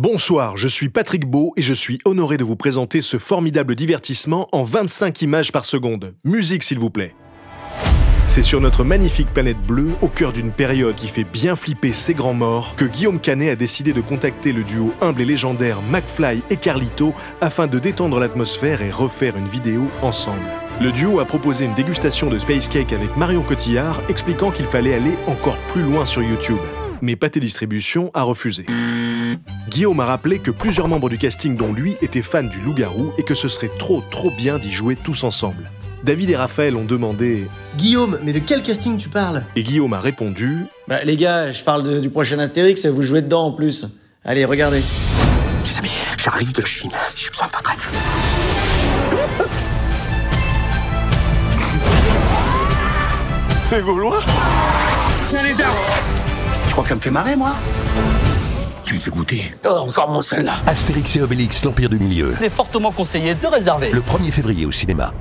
Bonsoir, je suis Patrick Beau et je suis honoré de vous présenter ce formidable divertissement en 25 images par seconde. Musique s'il vous plaît. C'est sur notre magnifique planète bleue, au cœur d'une période qui fait bien flipper ses grands morts, que Guillaume Canet a décidé de contacter le duo humble et légendaire McFly et Carlito afin de détendre l'atmosphère et refaire une vidéo ensemble. Le duo a proposé une dégustation de Space Cake avec Marion Cotillard, expliquant qu'il fallait aller encore plus loin sur YouTube. Mais Pathé Distribution a refusé. Guillaume a rappelé que plusieurs membres du casting dont lui étaient fans du loup-garou et que ce serait trop bien d'y jouer tous ensemble. David et Raphaël ont demandé « Guillaume, mais de quel casting tu parles ?» Et Guillaume a répondu « Bah les gars, je parle du prochain Astérix et vous jouez dedans en plus. Allez, regardez. » Les amis, j'arrive de Chine, j'ai besoin de votre aide. Les Gaulois? C'est un lézard. Tu crois que ça me fait marrer, moi? Tu me fais goûter. Oh, encore mon celle-là. Astérix et Obélix, l'Empire du Milieu. Il est fortement conseillé de réserver. Le 1er février au cinéma.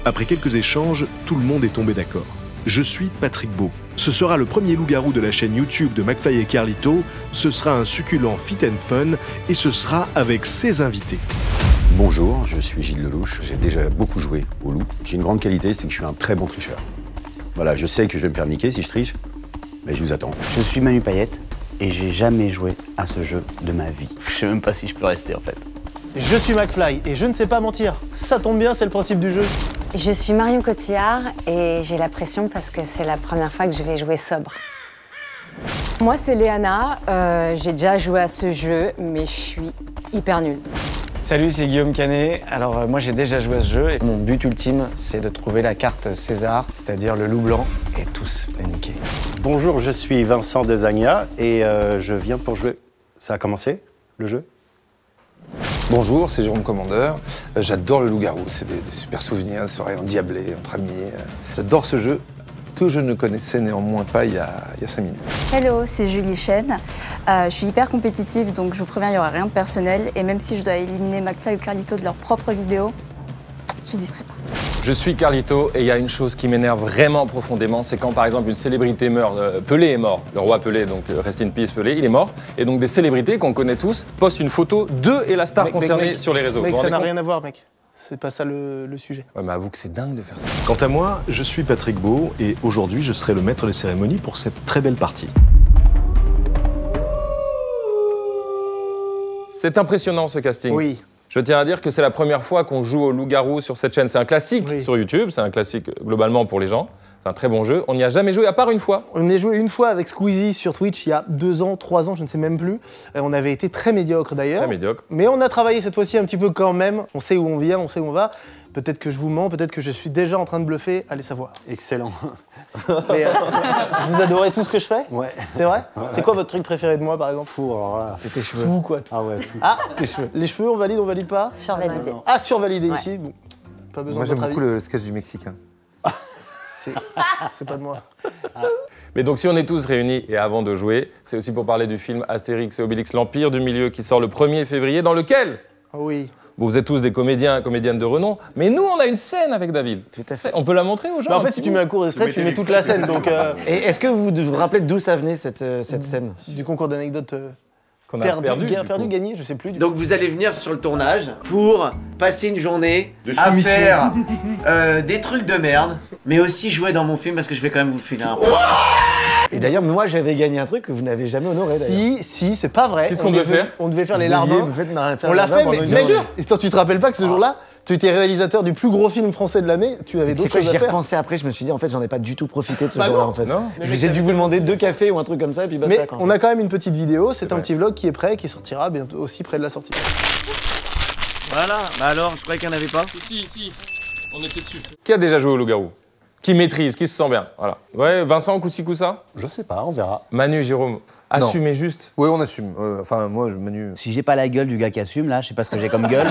Après quelques échanges, tout le monde est tombé d'accord. Je suis Patrick Beau. Ce sera le premier loup-garou de la chaîne YouTube de McFly et Carlito. Ce sera un succulent fit and fun et ce sera avec ses invités. Bonjour, je suis Gilles Lelouch. J'ai déjà beaucoup joué au loup. J'ai une grande qualité, c'est que je suis un très bon tricheur. Voilà, je sais que je vais me faire niquer si je triche, mais je vous attends. Je suis Manu Payette et j'ai jamais joué à ce jeu de ma vie. Je sais même pas si je peux rester en fait. Je suis McFly et je ne sais pas mentir. Ça tombe bien, c'est le principe du jeu. Je suis Marion Cotillard et j'ai la pression parce que c'est la première fois que je vais jouer sobre. Moi c'est Léana, j'ai déjà joué à ce jeu mais je suis hyper nulle. Salut, c'est Guillaume Canet. Alors moi j'ai déjà joué à ce jeu et mon but ultime c'est de trouver la carte César, c'est-à-dire le loup blanc, et tous les niquer. Bonjour, je suis Vincent Desagna et je viens pour jouer. Ça a commencé, le jeu? Bonjour, c'est Jérôme Commandeur. J'adore le loup-garou, c'est des super souvenirs, des soirées endiablées, entre amis. J'adore ce jeu que je ne connaissais néanmoins pas il y a 5 minutes. Hello, c'est Julie Chen. Je suis hyper compétitive, donc je vous préviens, il n'y aura rien de personnel. Et même si je dois éliminer McFly ou Carlito de leurs propres vidéos, j'hésiterai pas. Je suis Carlito et il y a une chose qui m'énerve vraiment profondément, c'est quand par exemple une célébrité meurt. Pelé est mort, le roi Pelé, donc rest in peace Pelé, il est mort. Et donc des célébrités qu'on connaît tous postent une photo d'eux et la star concernée sur les réseaux. Mec, ça n'a rien à voir, mec. C'est pas ça le sujet. Ouais, mais avoue que c'est dingue de faire ça. Quant à moi, je suis Patrick Beau et aujourd'hui je serai le maître des cérémonies pour cette très belle partie. C'est impressionnant ce casting. Oui. Je tiens à dire que c'est la première fois qu'on joue au loup-garou sur cette chaîne. C'est un classique sur YouTube, c'est un classique globalement pour les gens. C'est un très bon jeu. On n'y a jamais joué à part une fois. On y a joué une fois avec Squeezie sur Twitch il y a 2 ans, 3 ans, je ne sais même plus. On avait été très médiocre d'ailleurs. Très médiocre. Mais on a travaillé cette fois-ci un petit peu quand même. On sait où on vient, on sait où on va. Peut-être que je vous mens, peut-être que je suis déjà en train de bluffer, allez savoir. Excellent. Mais, vous adorez tout ce que je fais? Ouais. C'est vrai? Ouais. C'est quoi votre truc préféré de moi par exemple? C'est tes cheveux. Tout quoi, tout. Ah ouais, tout. Ah, tes cheveux. Les cheveux, on valide pas? Survalidé. Ah, survalidé ici. Bon, pas besoin Moi de j'aime votre beaucoup avis. le sketch du Mexicain. C'est pas de moi. Mais donc si on est tous réunis et avant de jouer, c'est aussi pour parler du film Astérix et Obélix, l'Empire du Milieu qui sort le 1er février, dans lequel Oui. bon, vous êtes tous des comédiens et comédiennes de renom, mais nous on a une scène avec David. Tout à fait. On peut la montrer aux gens? Bah en fait, si tu mets un court extrait, tu mets toute la scène. Donc, Et est-ce que vous vous rappelez d'où ça venait cette scène? du concours d'anecdotes Qu'on a perdu, gagné, je sais plus. Donc vous allez venir sur le tournage pour passer une journée à faire des trucs de merde, mais aussi jouer dans mon film parce que je vais quand même vous filer un... Et d'ailleurs, moi j'avais gagné un truc que vous n'avez jamais honoré d'ailleurs. Si, c'est pas vrai. Qu'est-ce qu'on devait faire? On devait faire les larbins. On l'a fait, mais bien sûr. Et toi, tu te rappelles pas que ce jour-là, tu étais réalisateur du plus gros film français de l'année, tu avais d'autres choses à J'y ai faire. repensé après, je me suis dit en fait j'en ai pas du tout profité de ce Bah jour-là non. en fait. Non. J'ai dû vous demander 2 cafés ou un truc comme ça et puis basta. Mais on a quand même une petite vidéo, c'est un petit vlog qui est prêt, qui sortira bientôt aussi près de la sortie. Voilà, bah alors, je croyais qu'il n'y en avait pas. Si, on était dessus. Qui a déjà joué au loup-garou? Qui maîtrise, qui se sent bien? Voilà. Ouais, Vincent, coup-ci, coup-ça? Je sais pas, on verra. Manu, Jérôme, assumez juste. Oui, on assume. Enfin, moi, Manu... Si j'ai pas la gueule du gars qui assume là, je sais pas ce que j'ai comme gueule,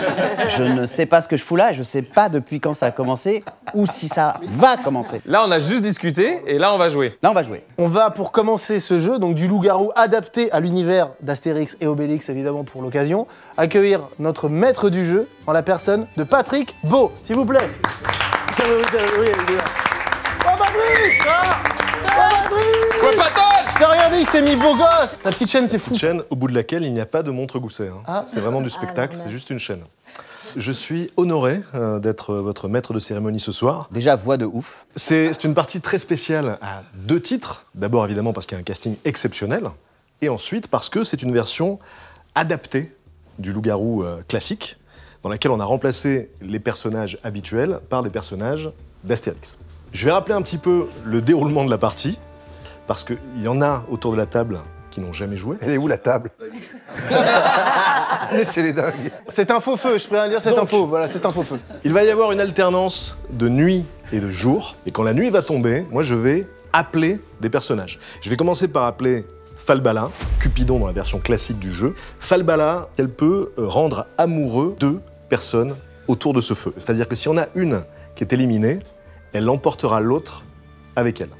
je ne sais pas ce que je fous là, je sais pas depuis quand ça a commencé ou si ça va commencer. Là, on a juste discuté et là, on va jouer. Là on va jouer. On va pour commencer ce jeu, donc du loup-garou adapté à l'univers d'Astérix et Obélix évidemment pour l'occasion, accueillir notre maître du jeu en la personne de Patrick Beau, s'il vous plaît. Oh Patrick! Oh Patrick! Ouais, patoche! T'as regardez, il s'est mis beau gosse. La petite chaîne, c'est fou. Une chaîne au bout de laquelle il n'y a pas de montre gousset. Hein. Ah. C'est vraiment du spectacle, c'est juste une chaîne. Je suis honoré d'être votre maître de cérémonie ce soir. Déjà, voix de ouf. C'est une partie très spéciale à 2 titres. D'abord, évidemment, parce qu'il y a un casting exceptionnel. Et ensuite, parce que c'est une version adaptée du loup-garou classique, dans laquelle on a remplacé les personnages habituels par des personnages d'Astérix. Je vais rappeler un petit peu le déroulement de la partie, parce qu'il y en a autour de la table qui n'ont jamais joué. Elle est où la table? On est chez les dingues. C'est un faux feu, je peux rien dire, c'est un faux. Voilà, c'est un faux feu. Il va y avoir une alternance de nuit et de jour. Et quand la nuit va tomber, moi je vais appeler des personnages. Je vais commencer par appeler Falbala, Cupidon dans la version classique du jeu. Falbala, elle peut rendre amoureux 2 personnes autour de ce feu. C'est-à-dire que si on a une qui est éliminée, elle emportera l'autre avec elle.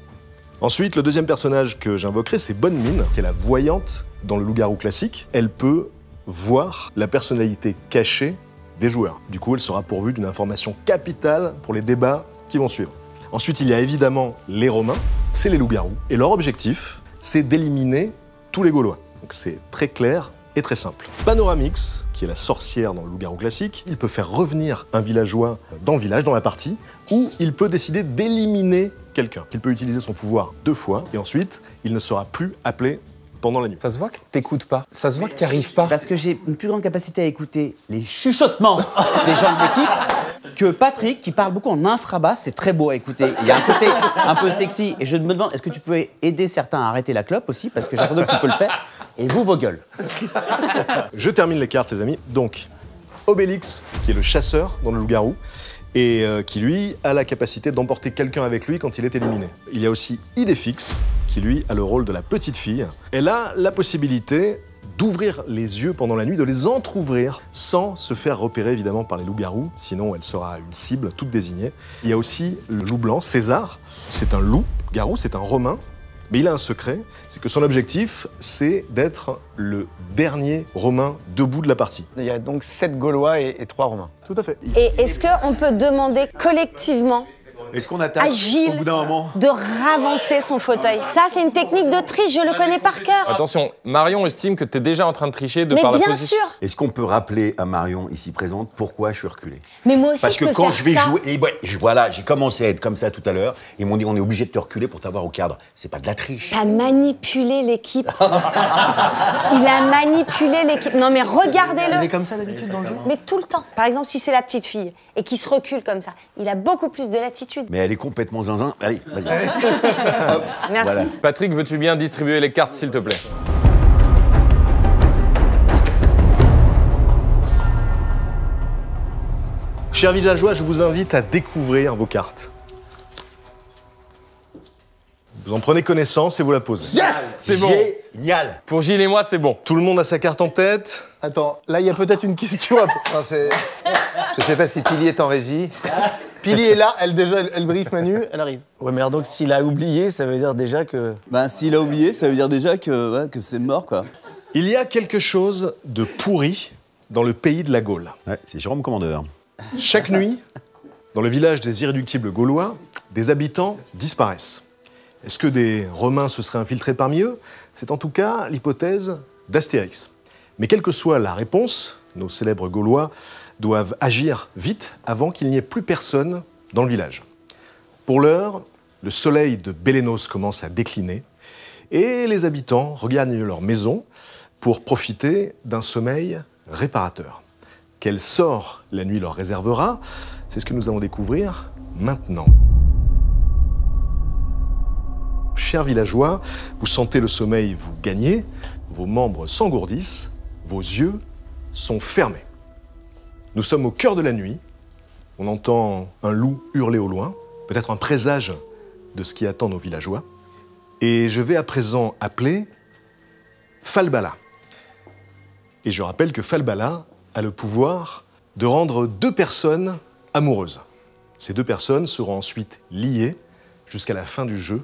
Ensuite, le deuxième personnage que j'invoquerai, c'est Bonne Mine, qui est la voyante dans le loup-garou classique. Elle peut voir la personnalité cachée des joueurs. Du coup, elle sera pourvue d'une information capitale pour les débats qui vont suivre. Ensuite, il y a évidemment les Romains, c'est les loups-garous. Et leur objectif, c'est d'éliminer tous les Gaulois. Donc c'est très clair et très simple. Panoramix, qui est la sorcière dans le loup-garou classique, il peut faire revenir un villageois dans le village, dans la partie, ou il peut décider d'éliminer quelqu'un. Il peut utiliser son pouvoir 2 fois, et ensuite, il ne sera plus appelé pendant la nuit. Ça se voit que t'écoutes pas. Ça se voit que t'y arrives pas. Parce que j'ai une plus grande capacité à écouter les chuchotements des gens de l'équipe que Patrick, qui parle beaucoup en infrabasse. C'est très beau à écouter. Il y a un côté un peu sexy. Et je me demande, est-ce que tu peux aider certains à arrêter la clope aussi? Parce que j'ai l'impression que tu peux le faire. Et vous, vos gueules. Je termine les cartes, les amis. Donc, Obélix, qui est le chasseur dans le loup-garou, et qui, lui, a la capacité d'emporter quelqu'un avec lui quand il est éliminé. Il y a aussi Idéfix, qui, lui, a le rôle de la petite fille. Elle a la possibilité d'ouvrir les yeux pendant la nuit, de les entrouvrir sans se faire repérer, évidemment, par les loups-garous. Sinon, elle sera une cible toute désignée. Il y a aussi le loup blanc, César. C'est un loup-garou, c'est un romain. Mais il a un secret, c'est que son objectif, c'est d'être le dernier Romain debout de la partie. Il y a donc 7 Gaulois et 3 Romains. Tout à fait. Et est-ce qu'on peut demander collectivement Est-ce qu'on à attaque Gilles au bout d'un moment? de ravancer son fauteuil? Ça, c'est une technique de triche, je le connais par cœur. Attention, Marion estime que t'es déjà en train de tricher de Mais par la bien position. sûr. Est-ce qu'on peut rappeler à Marion, ici présente, pourquoi je suis reculé? Mais moi aussi, Parce que peux quand faire je vais ça. jouer, et ouais, voilà, j'ai commencé à être comme ça tout à l'heure, ils m'ont dit on est obligé de te reculer pour t'avoir au cadre. C'est pas de la triche. T'as manipulé l'équipe. Il a manipulé l'équipe. Non mais regardez-le. Il est comme ça d'habitude dans le jeu? Mais tout le temps. Par exemple, si c'est la petite fille et qui se recule comme ça, il a beaucoup plus de latitude. Mais elle est complètement zinzin. Allez, vas-y. Hop, Merci. voilà. Patrick, veux-tu bien distribuer les cartes, s'il te plaît? Chers villageois, je vous invite à découvrir vos cartes. Vous en prenez connaissance et vous la posez. Yes! C'est bon. Génial. Pour Gilles et moi, c'est bon. Tout le monde a sa carte en tête. Attends, là, il y a peut-être une question. Non, je sais pas si Pili est en régie. Pili est là, elle briefe Manu, elle arrive. Ouais, mais alors donc s'il a oublié, ça veut dire déjà que... Ben, s'il a oublié, ça veut dire déjà que c'est mort, quoi. Il y a quelque chose de pourri dans le pays de la Gaule. Ouais, c'est Jérôme Commandeur. Chaque nuit, dans le village des irréductibles gaulois, des habitants disparaissent. Est-ce que des Romains se seraient infiltrés parmi eux? C'est en tout cas l'hypothèse d'Astérix. Mais quelle que soit la réponse, nos célèbres Gaulois doivent agir vite avant qu'il n'y ait plus personne dans le village. Pour l'heure, le soleil de Bélénos commence à décliner et les habitants regagnent leur maison pour profiter d'un sommeil réparateur. Quel sort la nuit leur réservera? C'est ce que nous allons découvrir maintenant. Chers villageois, vous sentez le sommeil vous gagner, vos membres s'engourdissent, vos yeux sont fermés. Nous sommes au cœur de la nuit, on entend un loup hurler au loin, peut-être un présage de ce qui attend nos villageois. Et je vais à présent appeler Falbala. Et je rappelle que Falbala a le pouvoir de rendre 2 personnes amoureuses. Ces 2 personnes seront ensuite liées jusqu'à la fin du jeu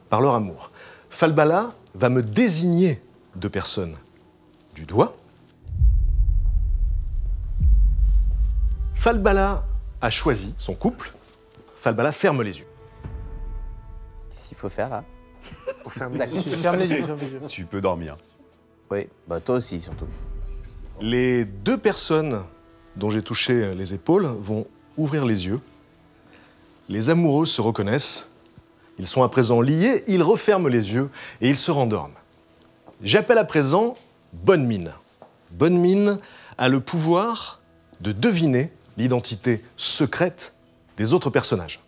par leur amour. Falbala va me désigner 2 personnes du doigt. Falbala a choisi son couple. Falbala ferme les yeux. Qu'est-ce qu'il faut faire, là? Ferme les yeux, ferme les yeux. Tu peux dormir. Oui, bah toi aussi, surtout. Les deux personnes dont j'ai touché les épaules vont ouvrir les yeux. Les amoureux se reconnaissent. Ils sont à présent liés, ils referment les yeux et ils se rendorment. J'appelle à présent Bonne Mine. Bonne Mine a le pouvoir de deviner l'identité secrète des autres personnages.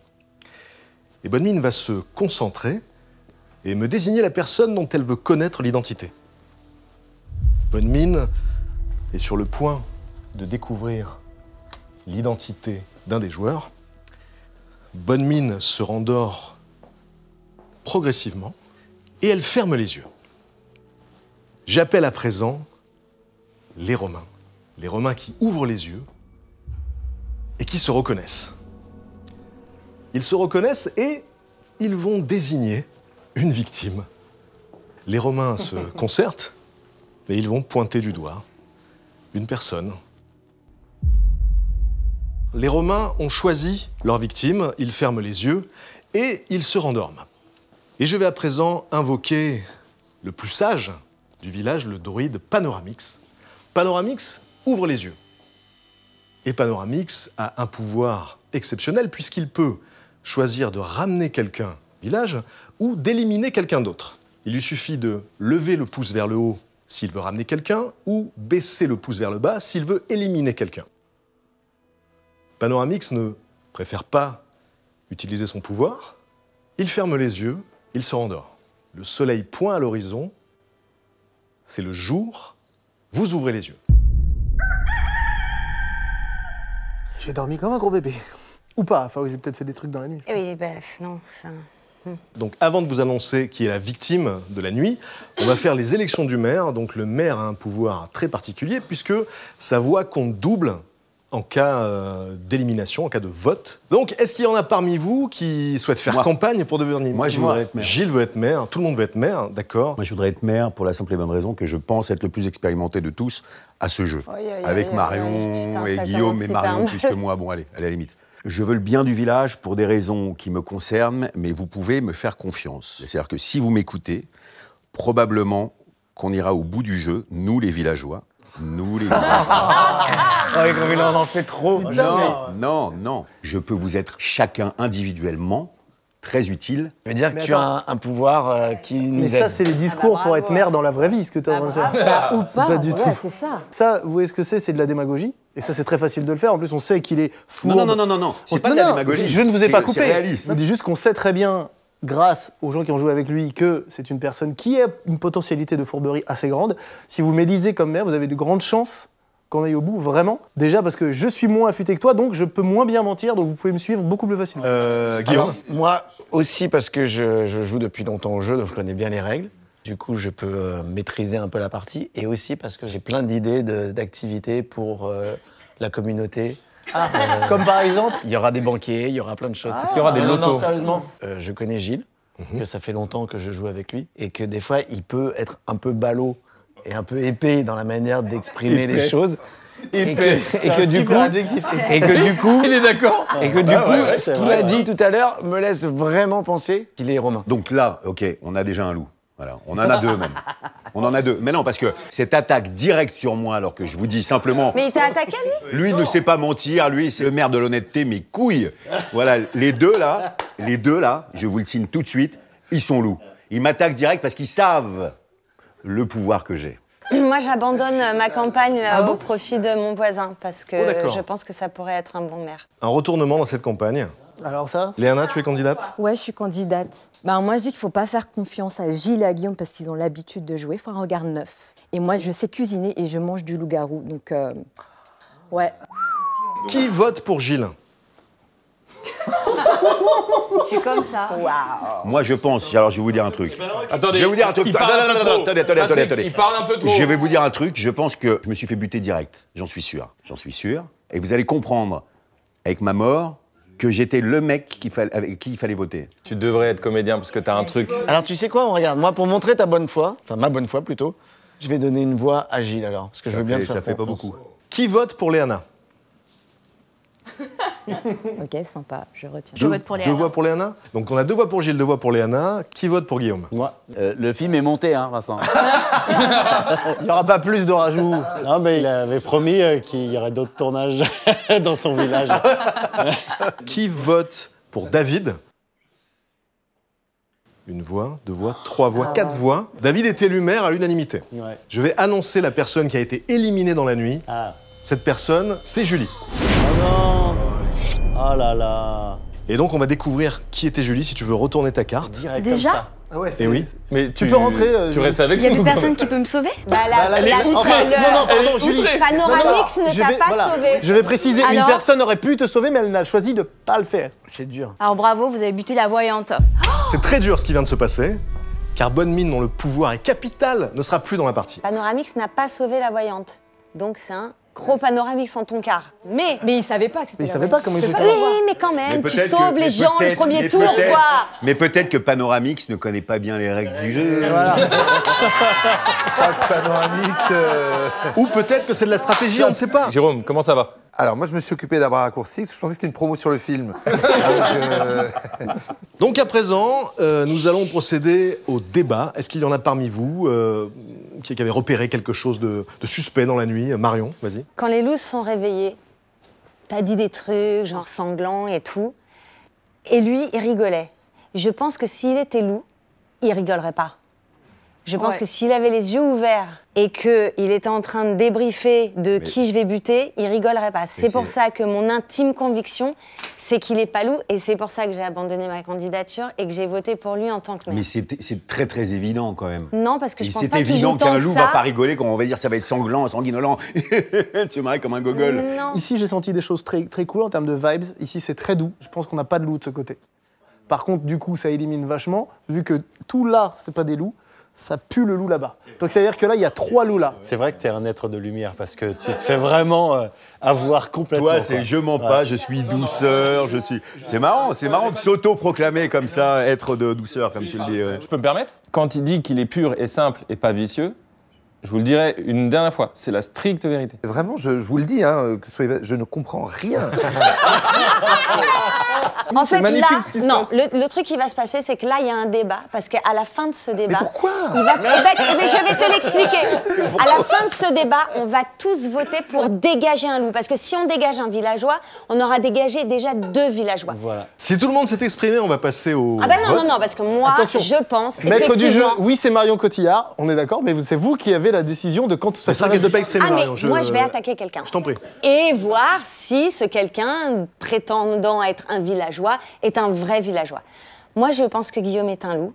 Et Bonne Mine va se concentrer et me désigner la personne dont elle veut connaître l'identité. Bonne Mine est sur le point de découvrir l'identité d'un des joueurs. Bonne Mine se rendort progressivement et elle ferme les yeux. J'appelle à présent les Romains. Les Romains qui ouvrent les yeux et qui se reconnaissent. Ils se reconnaissent et ils vont désigner une victime. Les Romains se concertent et ils vont pointer du doigt une personne. Les Romains ont choisi leur victime, ils ferment les yeux et ils se rendorment. Et je vais à présent invoquer le plus sage du village, le druide Panoramix. Panoramix ouvre les yeux. Et Panoramix a un pouvoir exceptionnel puisqu'il peut choisir de ramener quelqu'un au village ou d'éliminer quelqu'un d'autre. Il lui suffit de lever le pouce vers le haut s'il veut ramener quelqu'un ou baisser le pouce vers le bas s'il veut éliminer quelqu'un. Panoramix ne préfère pas utiliser son pouvoir. Il ferme les yeux, il se rendort. Le soleil pointe à l'horizon, c'est le jour, vous ouvrez les yeux. J'ai dormi comme un gros bébé. Ou pas, enfin vous avez peut-être fait des trucs dans la nuit. Eh oui, bref, non, enfin... Donc avant de vous annoncer qui est la victime de la nuit, on va faire les élections du maire. Donc le maire a un pouvoir très particulier puisque sa voix compte double en cas d'élimination, en cas de vote. Donc est-ce qu'il y en a parmi vous qui souhaitent faire campagne pour devenir... Moi, je voudrais être maire. Gilles veut être maire, tout le monde veut être maire, d'accord. Moi, je voudrais être maire pour la simple et bonne raison que je pense être le plus expérimenté de tous à ce jeu. Avec Marion et Guillaume, et Marion plus que moi. Bon, allez, à la limite. Je veux le bien du village pour des raisons qui me concernent, mais vous pouvez me faire confiance. C'est-à-dire que si vous m'écoutez, probablement qu'on ira au bout du jeu, nous les villageois. Nous les villageois. Ouais, comme il en fait trop. Non. Je peux vous être chacun individuellement très utile. Ça veut dire que tu as un pouvoir qui nous aide. Mais ça, c'est les discours pour être maire dans la vraie vie, ce que tu as en train de faire. Ou pas, du tout. c'est ça. Ça, vous voyez ce que c'est de la démagogie. Et ça, c'est très facile de le faire. En plus, on sait qu'il est fou. Non. C'est pas de la démagogie. Je ne vous ai pas coupé. C'est réaliste. Je dis juste qu'on sait très bien, grâce aux gens qui ont joué avec lui, que c'est une personne qui a une potentialité de fourberie assez grande. Si vous m'élisez comme maire, vous avez de grandes chances qu'on aille au bout, vraiment. Déjà parce que je suis moins affûté que toi, donc je peux moins bien mentir, donc vous pouvez me suivre beaucoup plus facilement. Guillaume. Alors, moi aussi, parce que je joue depuis longtemps au jeu, donc je connais bien les règles. Du coup, je peux maîtriser un peu la partie. Et aussi parce que j'ai plein d'idées d'activités pour la communauté. Comme par exemple. Il y aura des banquiers, il y aura plein de choses. Est-ce qu'il y aura des lotos? Non, sérieusement. Je connais Gilles, que ça fait longtemps que je joue avec lui, et que des fois, il peut être un peu ballot et un peu épais dans la manière d'exprimer les choses. Et que du coup, il est d'accord. Et que du coup, ce qu'il a dit tout à l'heure me laisse vraiment penser qu'il est romain. Donc là, ok, on a déjà un loup. Voilà, on en a deux même. On en a deux. Mais non, parce que cette attaque directe sur moi, alors que je vous dis simplement... Mais il t'a attaqué, lui? Lui, il ne sait pas mentir. Lui, c'est le maire de l'honnêteté, mes couilles. Voilà, les deux là, je vous le signe tout de suite, ils sont loups. Ils m'attaquent direct parce qu'ils savent le pouvoir que j'ai. Moi, j'abandonne ma campagne au profit de mon voisin parce que je pense que ça pourrait être un bon maire. Un retournement dans cette campagne. Alors ça? Léana, tu es candidate? Ouais, je suis candidate. Moi, je dis qu'il faut pas faire confiance à Gilles et à Guillaume parce qu'ils ont l'habitude de jouer. Il faut un regard neuf. Et moi, je sais cuisiner et je mange du loup-garou. Donc, ouais. Qui vote pour Gilles? C'est comme ça. Waouh. Moi, je pense... Alors, je vais vous dire un truc. Attendez, je vais vous dire un truc. Attendez. Il parle un peu trop. Je vais vous dire un truc. Je pense que je me suis fait buter direct. J'en suis sûr. Et vous allez comprendre, avec ma mort, que j'étais le mec avec qui il fallait voter. Tu devrais être comédien parce que t'as un truc. Alors tu sais quoi, on regarde. Moi, pour montrer ta bonne foi, enfin ma bonne foi plutôt, je vais donner une voix à Gilles alors, parce que je veux bien te faire Ça fait pas confiance. beaucoup. Qui vote pour Léana? Ok, sympa, je retiens. Je vote pour Léana. 2 voix pour Léana. Donc on a 2 voix pour Gilles, 2 voix pour Léana. Qui vote pour Guillaume? Moi. Le film est monté, hein, Vincent. Il n'y aura pas plus de rajouts. Non, mais il avait promis qu'il y aurait d'autres tournages dans son village. Qui vote pour David? 1 voix, 2 voix, 3 voix, 4 voix. David est élu maire à l'unanimité. Ouais. Je vais annoncer la personne qui a été éliminée dans la nuit. Ah. Cette personne, c'est Julie. Oh non. Oh là là. Et donc on va découvrir qui était Julie, si tu veux retourner ta carte. Direct Déjà comme ça. Ah ouais, Et oui. Mais Tu peux rentrer, Tu restes avec Il y a nous. des personnes qui peuvent me sauver? Bah, la outrée. Non, pardon, Julie. Panoramix ne Je t'a vais- pas voilà. sauvé. Je vais préciser, une Alors personne aurait pu te sauver, mais elle n'a choisi de pas le faire. C'est dur. Alors bravo, vous avez buté la voyante. C'est très dur ce qui vient de se passer, car Bonne Mine, dont le pouvoir est capital, ne sera plus dans la partie. Panoramix n'a pas sauvé la voyante. Donc c'est un gros Panoramix en ton quart. Mais il savait pas que c'était. Mais il savait pas comment il fait ça. oui, mais quand même, tu sauves les gens le premier tour, quoi. Mais peut-être que Panoramix ne connaît pas bien les règles du jeu. Voilà. Panoramix. Ou peut-être que c'est de la stratégie, on ne sait pas. Jérôme, comment ça va? Alors, moi, je me suis occupé d'un bras raccourci, parce que je pensais que c'était une promo sur le film. Donc à présent, nous allons procéder au débat. Est-ce qu'il y en a parmi vous qui avait repéré quelque chose de suspect dans la nuit? Marion, vas-y. Quand les loups se sont réveillés, t'as dit des trucs, genre sanglants et tout. Et lui, il rigolait. Je pense que s'il était loup, il rigolerait pas. Je pense que s'il avait les yeux ouverts et qu'il était en train de débriefer de qui je vais buter, il rigolerait pas. C'est pour ça que mon intime conviction, c'est qu'il est pas loup, et c'est pour ça que j'ai abandonné ma candidature et que j'ai voté pour lui en tant que maire. Mais c'est très très évident quand même. Non, parce que je pense c'est pas qu'il évident joue tant qu'un que loup ça. va pas rigoler quand on va dire ça va être sanglant, sanguinolent. Tu marrais comme un gogol. Non. Ici, j'ai senti des choses très, très cool en termes de vibes. Ici, c'est très doux. Je pense qu'on n'a pas de loup de ce côté. Par contre, du coup, ça élimine vachement. Vu que tout là, c'est pas des loups, ça pue le loup là-bas. Donc, ça veut dire que là, il y a 3 loups là. C'est vrai que t'es un être de lumière parce que tu te fais vraiment avoir complètement. Toi, c'est je mens pas, je suis douceur, je suis. C'est marrant de s'auto-proclamer comme ça, être de douceur, comme tu le dis. Ouais. Je peux me permettre? Quand il dit qu'il est pur et simple et pas vicieux, je vous le dirai une dernière fois, c'est la stricte vérité. Vraiment, je vous le dis, hein, je ne comprends rien. En fait, là, ce qui se non, passe. le truc qui va se passer, c'est que là, il y a un débat, parce qu'à la fin de ce débat... Mais pourquoi mais je vais te l'expliquer. À la fin de ce débat, on va tous voter pour dégager un loup, parce que si on dégage un villageois, on aura dégagé déjà 2 villageois. Voilà. Si tout le monde s'est exprimé, on va passer au Ah ben non, vote. non, parce que moi, Attention. je pense Maître du jeu, effectivement- oui, c'est Marion Cotillard, on est d'accord, mais c'est vous qui avez la décision de quand tout ça C'est vrai qu'elle s'est pas exprimée, Ah mais Marion. moi, je vais attaquer quelqu'un. Je t'en prie. Et voir si ce quelqu'un, prétendant être un villageois, est un vrai villageois. Moi, je pense que Guillaume est un loup.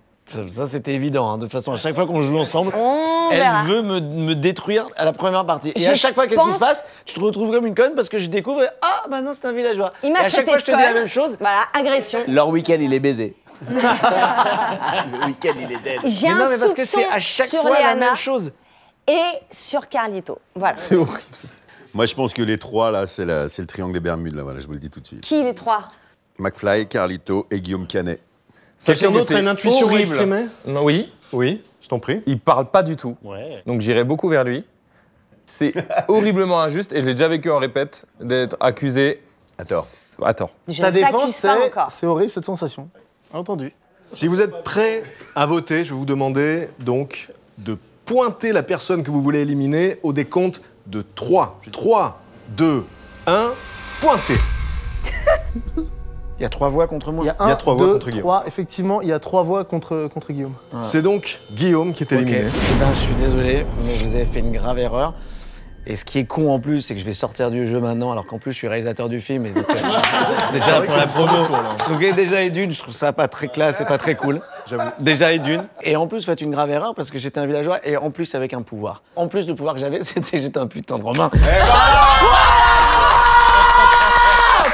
Ça, c'était évident. Hein. De toute façon, à chaque fois qu'on joue ensemble, On elle verra. veut me détruire à la première partie. Et Je à chaque fois, qu'est-ce qui se pense- passe? Tu te retrouves comme une conne parce que je découvre, ah, bah non, c'est un villageois. Il m'a Et à chaque traité fois, je te de dis la conne. même chose. Voilà, agression. Leur week-end, il est baisé. Le week-end, il est dead. J'ai Mais un non, mais parce que soupçon c'est à chaque sur fois la Léana même chose. et sur Carlito. Voilà. C'est horrible. Moi, je pense que les 3 là, c'est le triangle des Bermudes là. Voilà, je vous le dis tout de suite. Qui les 3? McFly, Carlito et Guillaume Canet. Quelqu'un d'autre a une intuition à horrible. exprimer? Non, oui, Oui, je t'en prie. il parle pas du tout. Ouais. Donc j'irai beaucoup vers lui. C'est horriblement injuste, et je l'ai déjà vécu en répète, d'être accusé À tort. à tort. Je Ta ne défense, t'accuse pas encore. c'est horrible cette sensation. Entendu. Si vous êtes prêts à voter, je vais vous demander donc de pointer la personne que vous voulez éliminer au décompte de 3. 3, 2, 1, pointez. Il y a 3 voix contre moi. Il y a Il y a 1, trois voix 2, contre Guillaume. 3. Effectivement, il y a 3 voix contre Guillaume. C'est donc Guillaume qui est Ok. éliminé. Eh ben, je suis désolé, mais vous avez fait une grave erreur. Et ce qui est con en plus, c'est que je vais sortir du jeu maintenant, alors qu'en plus je suis réalisateur du film. Et donc, déjà pour la promo, je trouve que déjà et d'une, je trouve ça pas très classe et pas très cool. J'avoue. Déjà et d'une. Et en plus, faites une grave erreur parce que j'étais un villageois et en plus avec un pouvoir. En plus, le pouvoir que j'avais, c'était que j'étais un putain de Romain.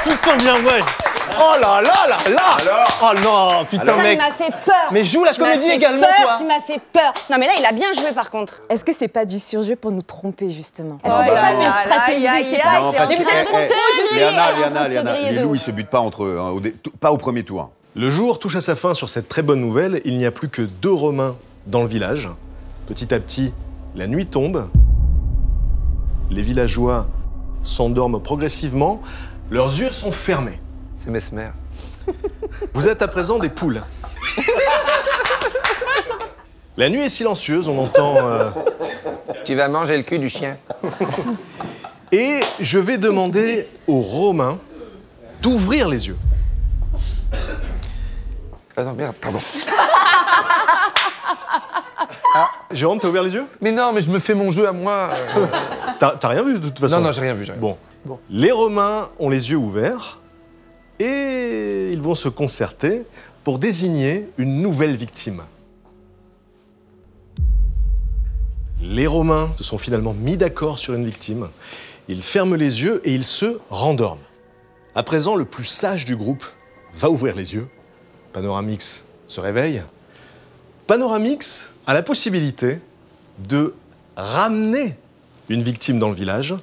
Putain, bien ouais. Oh là là là là. Oh non, putain Putain, il mec. m'a fait peur. Mais joue la Tu m'as comédie fait également, peur, toi. Tu m'as fait peur. Non, mais là, il a bien joué par contre. Est-ce que c'est pas du surjeu pour nous tromper, justement? Est-ce Oh qu'on n'a là pas fait là une stratégie? là, Je sais là, pas. là, Non, Mais parce vous que- êtes trop tôt, Léana, les loups, ils se butent pas entre eux, hein, pas au premier tour. Le jour touche à sa fin sur cette très bonne nouvelle. Il n'y a plus que 2 Romains dans le village. Petit à petit, la nuit tombe. Les villageois s'endorment progressivement. Leurs yeux sont fermés. C'est Mesmer. Vous êtes à présent des poules. La nuit est silencieuse, on entend... Tu vas manger le cul du chien. Et je vais demander aux Romains d'ouvrir les yeux. Ah non, merde, pardon. Ah, Jérôme, t'as ouvert les yeux? Mais non, mais je me fais mon jeu à moi. T'as rien vu de toute façon? Non, j'ai rien vu. Bon. Les Romains ont les yeux ouverts et ils vont se concerter pour désigner une nouvelle victime. Les Romains se sont finalement mis d'accord sur une victime. Ils ferment les yeux et ils se rendorment. À présent, le plus sage du groupe va ouvrir les yeux. Panoramix se réveille. Panoramix a la possibilité de ramener une victime dans le village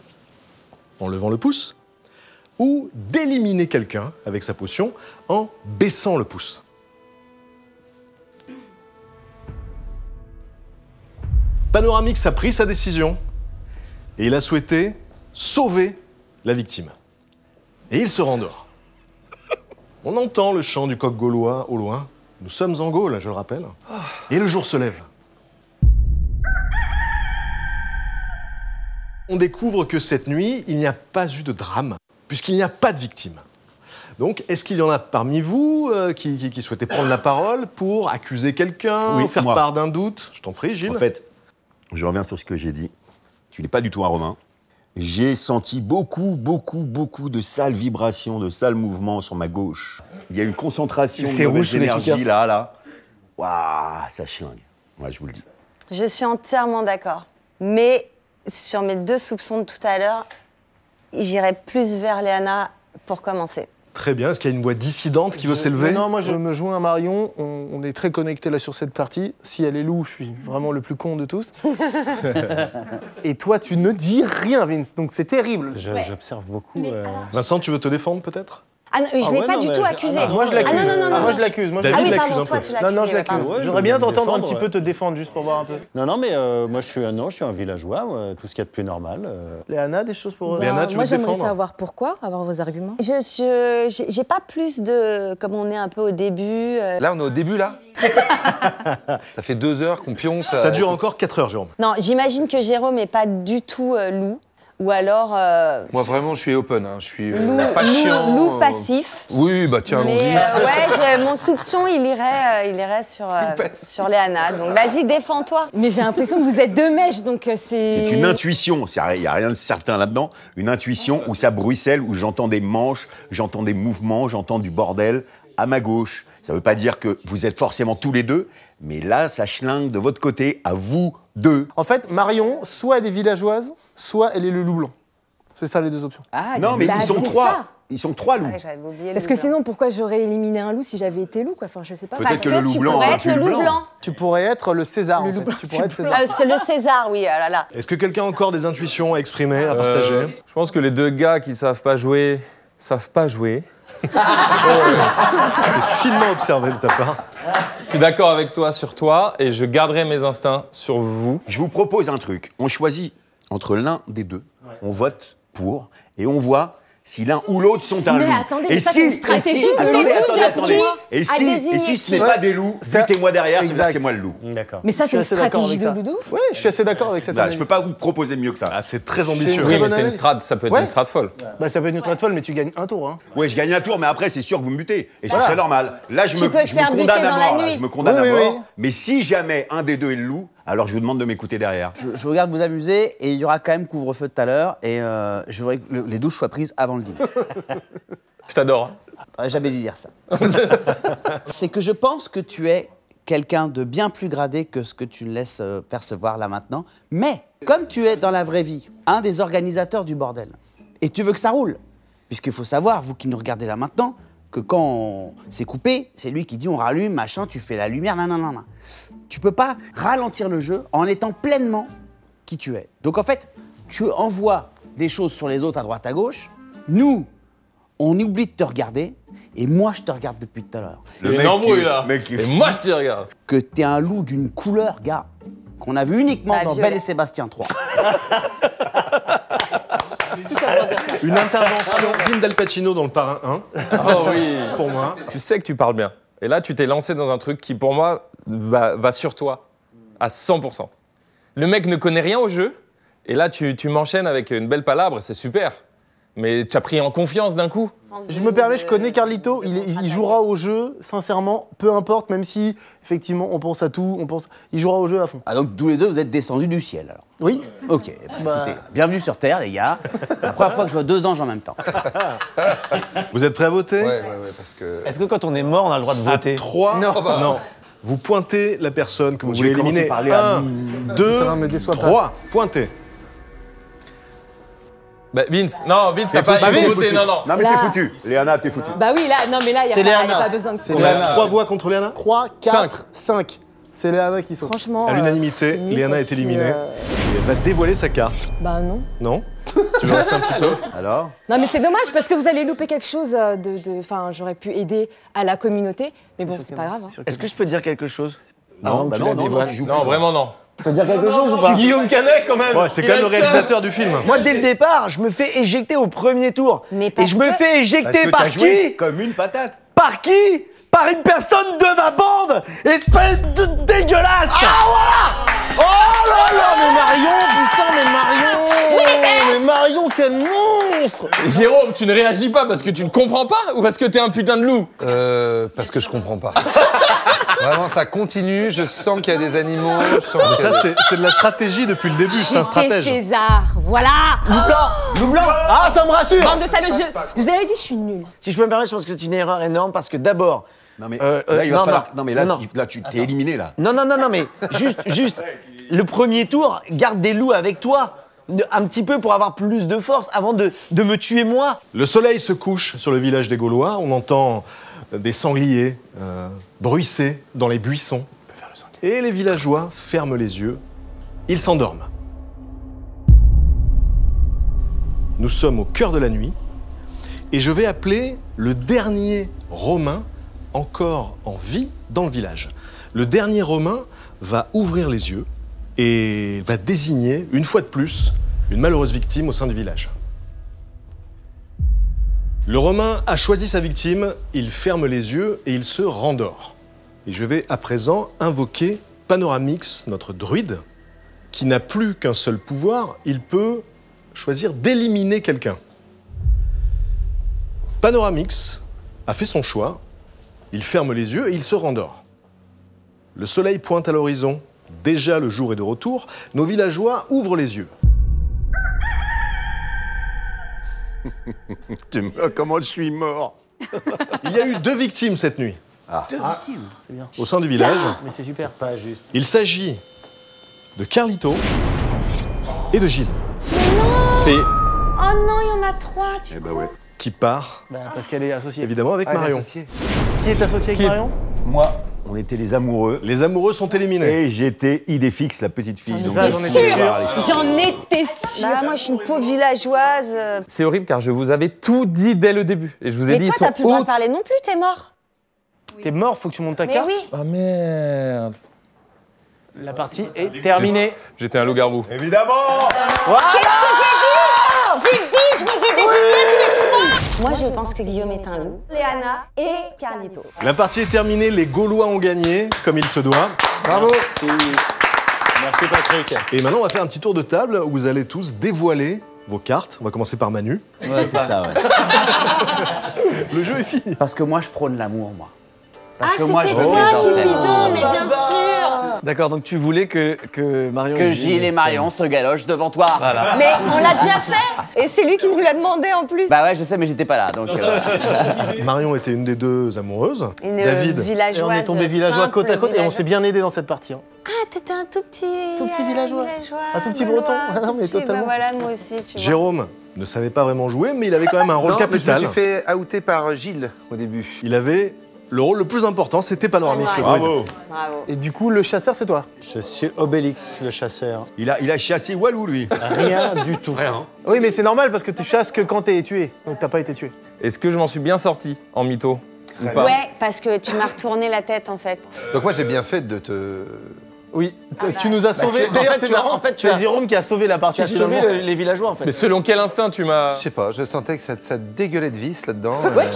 en levant le pouce ou d'éliminer quelqu'un avec sa potion en baissant le pouce. Panoramix a pris sa décision et il a souhaité sauver la victime. Et il se rendort. On entend le chant du coq gaulois au loin. Nous sommes en Gaule, je le rappelle. Et le jour se lève. On découvre que cette nuit, il n'y a pas eu de drame, puisqu'il n'y a pas de victime. Donc, est-ce qu'il y en a parmi vous qui souhaitaient prendre la parole pour accuser quelqu'un, Oui, faire moi. part d'un doute? Je t'en prie, Gilles. En fait, je reviens sur ce que j'ai dit. Tu n'es pas du tout un Romain. J'ai senti beaucoup de sales vibrations, de sales mouvements sur ma gauche. Il y a une concentration de mauvaise énergie là. Waouh, ça chlingue. Ouais, je vous le dis. Je suis entièrement d'accord. Mais sur mes 2 soupçons de tout à l'heure, j'irais plus vers Léana pour commencer. Très bien. Est-ce qu'il y a une voix dissidente qui veut s'élever? Non, moi je me joins à Marion. On est très connectés là sur cette partie. Si elle est loup, je suis vraiment le plus con de tous. Et toi, tu ne dis rien, Vince. Donc c'est terrible. J'observe beaucoup. Vincent, tu veux te défendre peut-être? Ah non, je ne l'ai pas du tout accusé. Moi je l'accuse. Ah non. Moi je l'accuse. David Ah oui, l'accuse pardon, un toi peu. tu l'accuses. Non, je l'accuse. Ouais, J'aurais bien je vais me t'entendre un défendre, petit peu te défendre juste pour voir un peu. Non, mais moi, je suis un villageois, tout ce qu'il y a de plus normal. Léana, des choses pour... Léana, tu Moi, veux te j'aimerais défendre? savoir pourquoi, avoir vos arguments. J'ai pas plus de... Comme on est un peu au début... Là, on est au début, là. Ça fait 2 heures qu'on pionce. Ça dure encore 4 heures, Jérôme. Non, j'imagine que Jérôme n'est pas du tout loup. Ou alors... Moi, vraiment, je suis open. Hein. Je suis loup, chiant. loup passif. Oui, bah tiens, Mais allons-y. ouais, mon soupçon, il irait sur Léana. Donc vas-y, défends-toi. Mais j'ai l'impression que vous êtes 2 mèches, donc c'est... C'est une intuition, il n'y a rien de certain là-dedans. Une intuition où ça bruisselle, où j'entends des manches, j'entends des mouvements, j'entends du bordel à ma gauche. Ça ne veut pas dire que vous êtes forcément tous les deux, mais là, ça schlingue de votre côté, à vous deux. En fait, Marion, soit elle est villageoise, soit elle est le loup blanc. C'est ça les 2 options. Ah, Non, mais bah, ils sont c'est 3. ça. Ils sont 3 loups. Ouais, j'avais oublié Parce le que loup sinon, pourquoi j'aurais éliminé un loup si j'avais été loup, quoi? Enfin, je sais pas. Peut-être Parce que le loup tu blanc pourrais a être vaincu le le loup blanc. blanc. Tu pourrais être le César, en fait. Tu pourrais être César. C'est le César, oui, ah là là. Est-ce que quelqu'un a encore des intuitions à exprimer, à partager? Je pense que les 2 gars qui savent pas jouer. C'est finement observé de ta part. Je suis d'accord avec toi sur toi et je garderai mes instincts sur vous. Je vous propose un truc. On choisit entre l'un des deux. On vote pour et on voit si l'un ou l'autre sont un Mais loup. attendez, mais ça, c'est une stratégie de attendez. loup Et à désigner si ce n'est qui. pas des loups, butez-moi derrière, c'est que c'est moi le loup. D'accord. Mais ça, c'est une Je suis assez d'accord stratégie avec de ça. loup de ouf. Oui, je suis assez d'accord avec cette Là, je analyse. peux pas vous proposer mieux que ça. Ah, c'est très ambitieux. Très Oui, mais bonne c'est une analyse. strate, ça peut être Ouais. une strate folle. Bah, ça peut être une strat folle, mais tu gagnes un tour. Hein. Ouais, je gagne un tour, mais après, c'est sûr que vous me butez. Et ce Voilà. serait normal. Là, je Tu peux te me faire condamne buter à dans la mort. là. nuit. Je me condamne Oui, à oui, mort. oui. Mais si jamais un des deux est le loup, alors je vous demande de m'écouter derrière. Je regarde vous amuser et il y aura quand même couvre-feu tout à l'heure et je voudrais que les douches soient prises avant le dîner. Je t'adore. J'aurais jamais dû dire ça. C'est que je pense que tu es quelqu'un de bien plus gradé que ce que tu laisses percevoir là maintenant. Mais comme tu es dans la vraie vie un des organisateurs du bordel et tu veux que ça roule, puisqu'il faut savoir, vous qui nous regardez là maintenant, que quand c'est coupé, c'est lui qui dit on rallume, machin, tu fais la lumière, nanana. Tu peux pas ralentir le jeu en étant pleinement qui tu es. Donc en fait, tu envoies des choses sur les autres à droite à gauche. Nous, on oublie de te regarder et moi je te regarde depuis tout à l'heure. Il y a une embrouille là. mec est Et fou. moi je te regarde. Que t'es un loup d'une couleur, gars, qu'on a vu uniquement Bah, dans violet. Belle et Sébastien 3. Tout ça pour dire ça. Une intervention digne d'Al Pacino dans Le Parrain 1. Oh oui. Pour moi. Tu sais que tu parles bien. Et là, tu t'es lancé dans un truc qui, pour moi, va sur toi à 100%. Le mec ne connaît rien au jeu, et là, tu m'enchaînes avec une belle palabre, c'est super. Mais tu as pris en confiance d'un coup. Je me permets, je connais Carlito, il jouera au jeu, sincèrement, peu importe, même si, effectivement, on pense à tout, il jouera au jeu à fond. Ah donc tous les deux, vous êtes descendus du ciel, alors? Oui. Ok, écoutez, bienvenue sur Terre, les gars. La première fois que je vois 2 anges en même temps. Vous êtes prêts à voter? Ouais, parce que... Est-ce que quand on est mort, on a le droit de voter? 3. Non. Vous pointez la personne que vous voulez éliminer. 1, 2, 3. Pointez. Bah, Vince, non, Vince, t'as pas voté, non. Non, mais t'es foutu. Léana, t'es foutu. Bah oui, là, non, mais là, il n'y a pas besoin de... C'est Léana. 3 voix contre Léana? 3, 4, 5. C'est Léana qui saute. Franchement... À l'unanimité, Léana est éliminée. Et elle va dévoiler sa carte. Bah non. Non? Tu veux rester un petit peu? Alors? Non, mais c'est dommage parce que vous allez louper quelque chose Enfin, j'aurais pu aider à la communauté, mais bon, c'est pas grave. Hein. Est-ce que je peux dire quelque chose? Non, bah non, tu joues. Non, vraiment non. Je peux dire quelque chose ou pas? Guillaume Canet, quand même. Ouais, c'est quand même le réalisateur du film. Moi, dès le départ, je me fais éjecter au premier tour. Mais et je me fais éjecter par qui? Comme une patate. Par qui? Par une personne de ma bande! Espèce de dégueulasse! Ah voilà! Oh là là, mais Marion, quel monstre! Jérôme, tu ne réagis pas parce que tu ne comprends pas ou parce que t'es un putain de loup? Parce que je comprends pas. Vraiment, ça continue, je sens qu'il y a des animaux, je sens Mais ça, c'est de la stratégie depuis le début, c'est un stratège. César, voilà. Loup blanc! Ah, ça me rassure! Bande de salauds, je vous avais dit, je suis nulle. Si je peux me permettre, je pense que c'est une erreur énorme parce que d'abord... Non mais là, il va falloir... Non mais là, tu t'es éliminé, là. Non, mais juste, le premier tour, garde des loups avec toi. Un petit peu pour avoir plus de force avant de me tuer moi. Le soleil se couche sur le village des Gaulois. On entend des sangliers bruisser dans les buissons. Et les villageois ferment les yeux. Ils s'endorment. Nous sommes au cœur de la nuit. Et je vais appeler le dernier Romain encore en vie dans le village. Le dernier Romain va ouvrir les yeux et va désigner, une fois de plus, une malheureuse victime au sein du village. Le Romain a choisi sa victime, il ferme les yeux et il se rendort. Et je vais à présent invoquer Panoramix, notre druide, qui n'a plus qu'un seul pouvoir, il peut choisir d'éliminer quelqu'un. Panoramix a fait son choix, il ferme les yeux et il se rendort. Le soleil pointe à l'horizon, déjà le jour est de retour, nos villageois ouvrent les yeux. Comment je suis mort? Il y a eu 2 victimes cette nuit. Deux victimes, c'est bien. Au sein du village. Mais c'est super. Pas juste. Il s'agit de Carlito et de Gilles. C'est... Oh non, il y en a 3, tu Eh bah ouais. Qui part, Parce qu'elle est associée. évidemment, avec elle est Marion. associée. Qui est associé avec Marion? Moi, on était les amoureux. Les amoureux sont éliminés. Et j'étais Idéfix, la petite fille. Donc, Ça, j'en étais sûr. J'en étais sûre. Bah, moi, je suis une pauvre villageoise. C'est horrible car je vous avais tout dit dès le début. Et je vous ai Mais dit, toi, ils t'as sont plus le droit de hauts. parler non plus, t'es mort. T'es mort, faut que tu montes ta Mais carte. oui. Ah merde. La partie est terminée. J'étais un loup-garou. évidemment. Qu'est-ce que j'ai dit? J'ai dit, je vous ai désigné tous les 3. Moi, je pense que Guillaume est un loup. Léana et Carlito. La partie est terminée, les Gaulois ont gagné, comme il se doit. Bravo. Merci Patrick. Et maintenant, on va faire un petit tour de table où vous allez tous dévoiler vos cartes. On va commencer par Manu. Ouais, c'est ça, ouais. Le jeu est fini. Parce que moi, je prône l'amour, moi. Ah, Parce que moi, je c'était veux toi, les gens s'aiment. Cupidon, mais bien sûr. D'accord, donc tu voulais que Marion... Que Gilles et Marion se galochent devant toi. Voilà. Mais on l'a déjà fait. Et c'est lui qui nous l'a demandé en plus. Bah ouais, je sais, mais j'étais pas là, donc... Marion était une des 2 amoureuses. Une David. Et villageoise. on est tombés villageois simple côte à côte et on villageoise. s'est bien aidés dans cette partie. Hein. Ah, t'étais un tout petit villageois. Un tout petit breton. Ah non, mais Tout petit, totalement. Bah voilà, moi aussi, tu vois. Jérôme ne savait pas vraiment jouer, mais il avait quand même un rôle Non, mais je me capital. suis fait outer par Gilles au début. Il avait le rôle le plus important, c'était Panoramix, le druide. Bravo. Bravo. Et du coup, le chasseur, c'est toi. Je suis Obélix, le chasseur. Il a chassé Walou, lui. Rien du tout. Rien. Oui, mais c'est normal parce que tu chasses que quand t'es tué. Donc t'as pas été tué. Est-ce que je m'en suis bien sorti en mytho ou pas? Ouais, parce que tu m'as retourné la tête en fait. Donc moi j'ai bien fait de te Oui, tu nous as sauvés. D'ailleurs, c'est marrant. En fait, tu as Jérôme qui a sauvé la partie. Tu as sauvé les villageois, en fait. Mais selon quel instinct tu m'as... Je sais pas, je sentais que ça dégueulait de vis là-dedans. Ouais,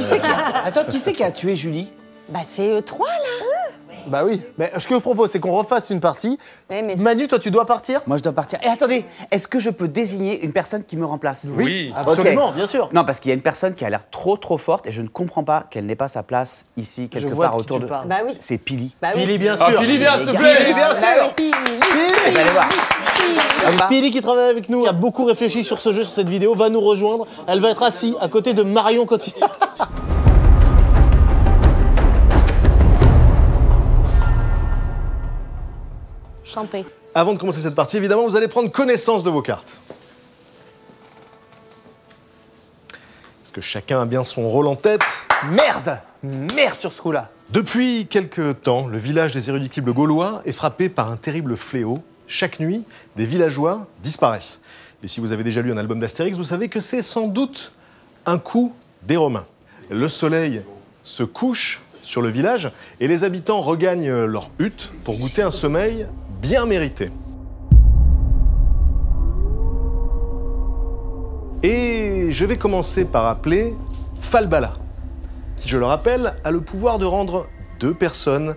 Attends, qui c'est qui a tué Julie? Bah c'est eux trois là. Bah oui. Mais ce que je propose, c'est qu'on refasse une partie. Ouais, mais Manu, toi, tu dois partir. Moi, je dois partir. Et attendez, est-ce que je peux désigner une personne qui me remplace? Oui, absolument, bien sûr. Non, parce qu'il y a une personne qui a l'air trop forte et je ne comprends pas qu'elle n'ait pas sa place ici, quelque part autour de... Bah oui. C'est Pili. Bah oui. Pili, bien sûr. Ah, Pili, viens, s'il te plaît. Pili, bien sûr. Pili. Vous allez voir. Pili qui travaille avec nous, qui a beaucoup réfléchi sur ce jeu, sur cette vidéo, va nous rejoindre. Elle va être assise à côté de Marion Cotillard. Chanter. Avant de commencer cette partie, évidemment, vous allez prendre connaissance de vos cartes. Est-ce que chacun a bien son rôle en tête? Merde sur ce coup-là. Depuis quelque temps, le village des érudictibles gaulois est frappé par un terrible fléau. Chaque nuit, des villageois disparaissent. Et si vous avez déjà lu un album d'Astérix, vous savez que c'est sans doute un coup des Romains. Le soleil se couche sur le village et les habitants regagnent leur hutte pour goûter un sommeil bien mérité. Et je vais commencer par appeler Falbala, qui, je le rappelle, a le pouvoir de rendre 2 personnes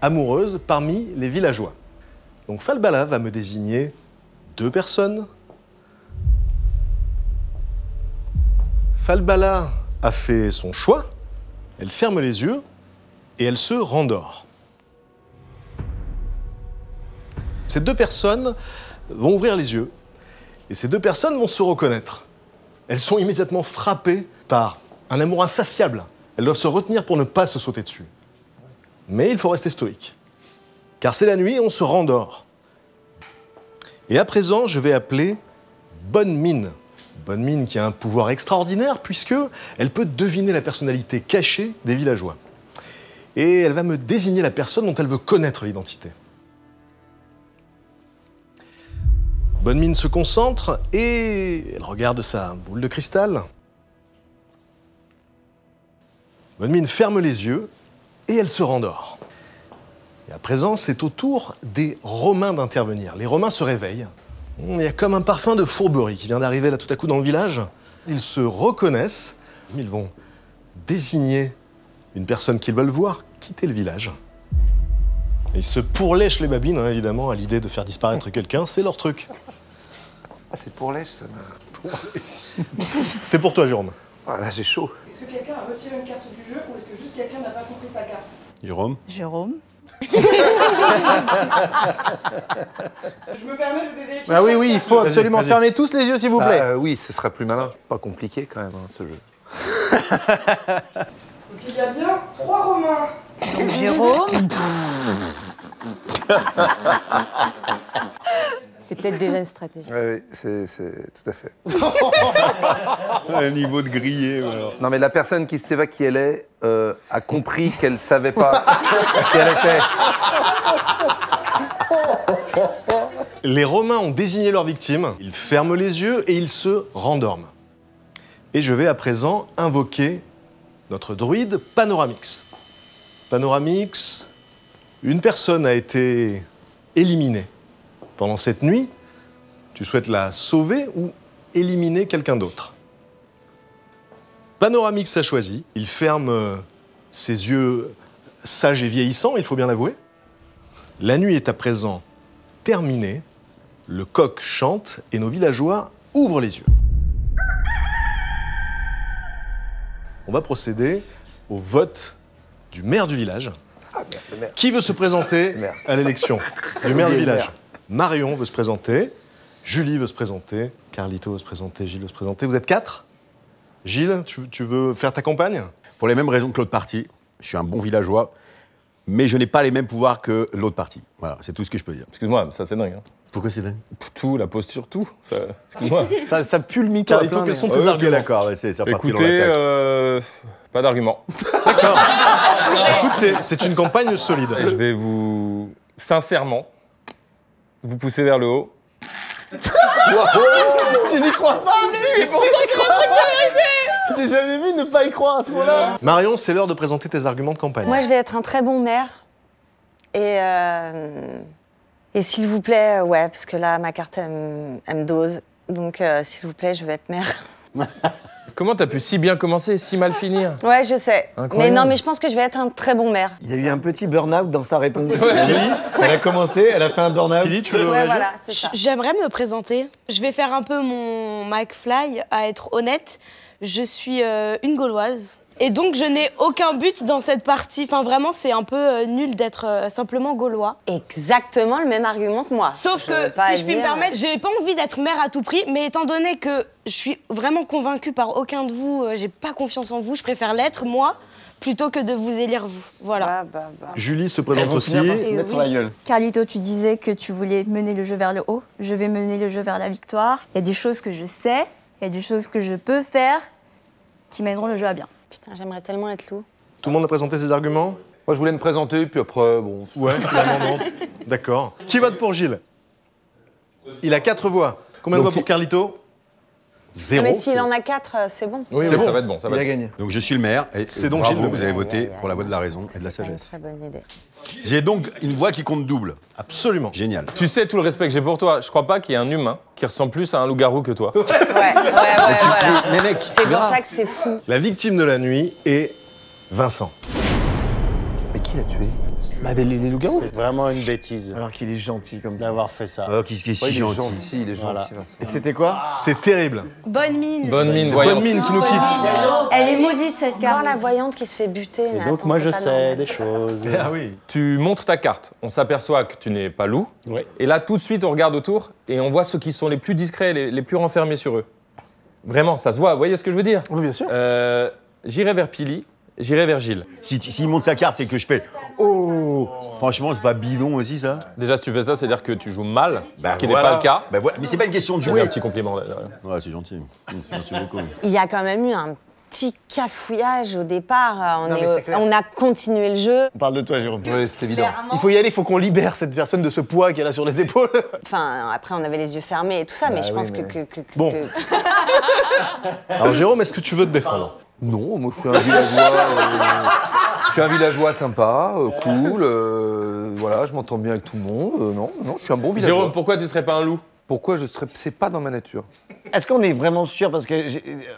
amoureuses parmi les villageois. Donc Falbala va me désigner 2 personnes. Falbala a fait son choix, elle ferme les yeux et elle se rendort. Ces 2 personnes vont ouvrir les yeux et ces 2 personnes vont se reconnaître. Elles sont immédiatement frappées par un amour insatiable. Elles doivent se retenir pour ne pas se sauter dessus. Mais il faut rester stoïque. Car c'est la nuit et on se rendort. Et à présent, je vais appeler Bonne Mine. Bonne Mine qui a un pouvoir extraordinaire puisque elle peut deviner la personnalité cachée des villageois. Et elle va me désigner la personne dont elle veut connaître l'identité. Bonne Mine se concentre et elle regarde sa boule de cristal. Bonne Mine ferme les yeux et elle se rendort. Et à présent, c'est au tour des Romains d'intervenir. Les Romains se réveillent. Il y a comme un parfum de fourberie qui vient d'arriver là tout à coup dans le village. Ils se reconnaissent. Ils vont désigner une personne qu'ils veulent voir quitter le village. Ils se pourlèchent les babines, hein, évidemment, à l'idée de faire disparaître quelqu'un. C'est leur truc. Ah, c'est pourlèche, ça m'a... C'était pour toi, Jérôme. Ah, là, j'ai chaud. Est-ce que quelqu'un a retiré une carte du jeu ou est-ce que juste quelqu'un n'a pas compris sa carte? Jérôme. Jérôme. Je me permets, je vais vérifier. Ah oui, il faut absolument vas-y. fermer tous les yeux, s'il vous plaît. Oui, ce sera plus malin. Pas compliqué, quand même, hein, ce jeu. Donc il y a bien 3 Romains. Donc Jérôme. C'est peut-être déjà une stratégie. Oui, c'est tout à fait. Un niveau de grillé, alors. Non, mais la personne qui ne sait pas qui elle est a compris qu'elle ne savait pas qui elle était. Les Romains ont désigné leur victime, ils ferment les yeux et ils se rendorment. Et je vais à présent invoquer notre druide Panoramix. Panoramix, une personne a été éliminée pendant cette nuit. Tu souhaites la sauver ou éliminer quelqu'un d'autre? Panoramix a choisi. Il ferme ses yeux sages et vieillissants, il faut bien l'avouer. La nuit est à présent terminée. Le coq chante et nos villageois ouvrent les yeux. On va procéder au vote du maire du village. Qui veut se présenter à l'élection du maire du village? Marion veut se présenter, Julie veut se présenter, Carlito veut se présenter, Gilles veut se présenter. Vous êtes 4? Gilles, tu veux faire ta campagne? Pour les mêmes raisons que l'autre partie. Je suis un bon villageois, mais je n'ai pas les mêmes pouvoirs que l'autre partie. Voilà, c'est tout ce que je peux dire. Excuse-moi, mais ça c'est dingue. Hein. Pourquoi c'est dingue? Tout, la posture, tout. Ça... Excuse-moi. ça pue le mythe. Carlito, quels sont tes arguments? D'accord, ouais, c'est parti. Écoutez, pas d'argument. D'accord. Écoute, c'est une campagne solide. Et je vais vous, sincèrement, vous pousser vers le haut. Tu n'y crois pas? C'est pour ça que c'est un truc de vérité. Je t'ai jamais vu ne pas y croire à ce moment-là. Marion, c'est l'heure de présenter tes arguments de campagne. Moi, je vais être un très bon maire. Et Et s'il vous plaît, ouais, parce que là, ma carte, elle me dose. Donc, s'il vous plaît, je vais être mère. Comment t'as pu si bien commencer et si mal finir? Ouais, je sais. Incroyable. Mais non, mais je pense que je vais être un très bon maire. Il y a eu un petit burn-out dans sa réponse. Elle a commencé, elle a fait un burn-out. Pili, tu veux Ouais, réagir? voilà, c'est ça. J'aimerais me présenter. Je vais faire un peu mon McFly, à être honnête. Je suis une Gauloise. Et donc, je n'ai aucun but dans cette partie. Enfin, vraiment, c'est un peu nul d'être simplement Gaulois. Exactement le même argument que moi. Sauf que, si je puis me permettre, j'ai pas envie d'être maire à tout prix, mais étant donné que je suis vraiment convaincue par aucun de vous, j'ai pas confiance en vous, je préfère l'être, moi, plutôt que de vous élire, vous. Voilà. Julie se présente aussi. Mettre sur la gueule. Carlito, tu disais que tu voulais mener le jeu vers le haut. Je vais mener le jeu vers la victoire. Il y a des choses que je sais, il y a des choses que je peux faire qui mèneront le jeu à bien. Putain, j'aimerais tellement être loup. Tout le monde a présenté ses arguments? Moi, je voulais me présenter, puis après, bon... Ouais, finalement, non. D'accord. Qui vote pour Gilles? Il a 4 voix. Combien de voix pour Carlito? 0. Mais s'il en a 4, c'est bon. Oui, C'est oui, bon. ça va être bon. Ça va Il a être gagné. Donc je suis le maire. Et C'est donc bravo, Gilles le vous maire. avez voté pour la voie de la raison et de la sagesse. Très bonne idée. J'ai donc une voix qui compte double. Absolument. Génial. Tu sais tout le respect que j'ai pour toi. Je crois pas qu'il y ait un humain qui ressemble plus à un loup-garou que toi. Ouais, voilà. Mais mec, C'est pour ça que c'est fou. La victime de la nuit est Vincent. Mais qui l'a tué? Bah, des loups-garous. C'est vraiment une bêtise Alors qu'il est gentil comme ça. d'avoir fait ça. Qu'est-ce qui est Ouais, si il est gentil. gentil, il est Voilà. gentil, Vincent. Et c'était quoi? C'est terrible. Bonne mine. Bonne mine, Bonne voyante. mine qui nous quitte. Elle est maudite, cette Voir carte. la voyante qui se fait buter. Et mais donc attends, moi c'est je pas sais normal. des choses. Ah oui. Tu montres ta carte. On s'aperçoit que tu n'es pas loup. Ouais. Et là, tout de suite, on regarde autour et on voit ceux qui sont les plus discrets, les plus renfermés sur eux. Vraiment, ça se voit. Vous voyez ce que je veux dire? Oui, bien sûr. J'irai vers Pili, j'irai vers Gilles. S'il monte sa carte et que je fais oh, franchement, c'est pas bidon aussi ça? Déjà, si tu fais ça, c'est-à-dire que tu joues mal, Bah ce qui voilà. n'est pas le cas. Bah voilà. Mais c'est pas une question de C'est jouer. un petit compliment. Là. Ouais, c'est gentil. Merci beaucoup. Il y a quand même eu un petit cafouillage au départ. Non, mais c'est clair. On a continué le jeu. On parle de toi, Jérôme. Ouais, c'est évident. Il faut y aller, il faut qu'on libère cette personne de ce poids qu'elle a sur les épaules. Enfin, après, on avait les yeux fermés et tout ça, mais je pense que... Bon. Alors Jérôme, est-ce que tu veux te défendre? Non, moi je suis un villageois. Je suis un villageois sympa, cool. Voilà, je m'entends bien avec tout le monde. Non, je suis un bon villageois. Jérôme, pourquoi tu serais pas un loup? Pourquoi je serais... C'est pas dans ma nature. Est-ce qu'on est vraiment sûr? Parce que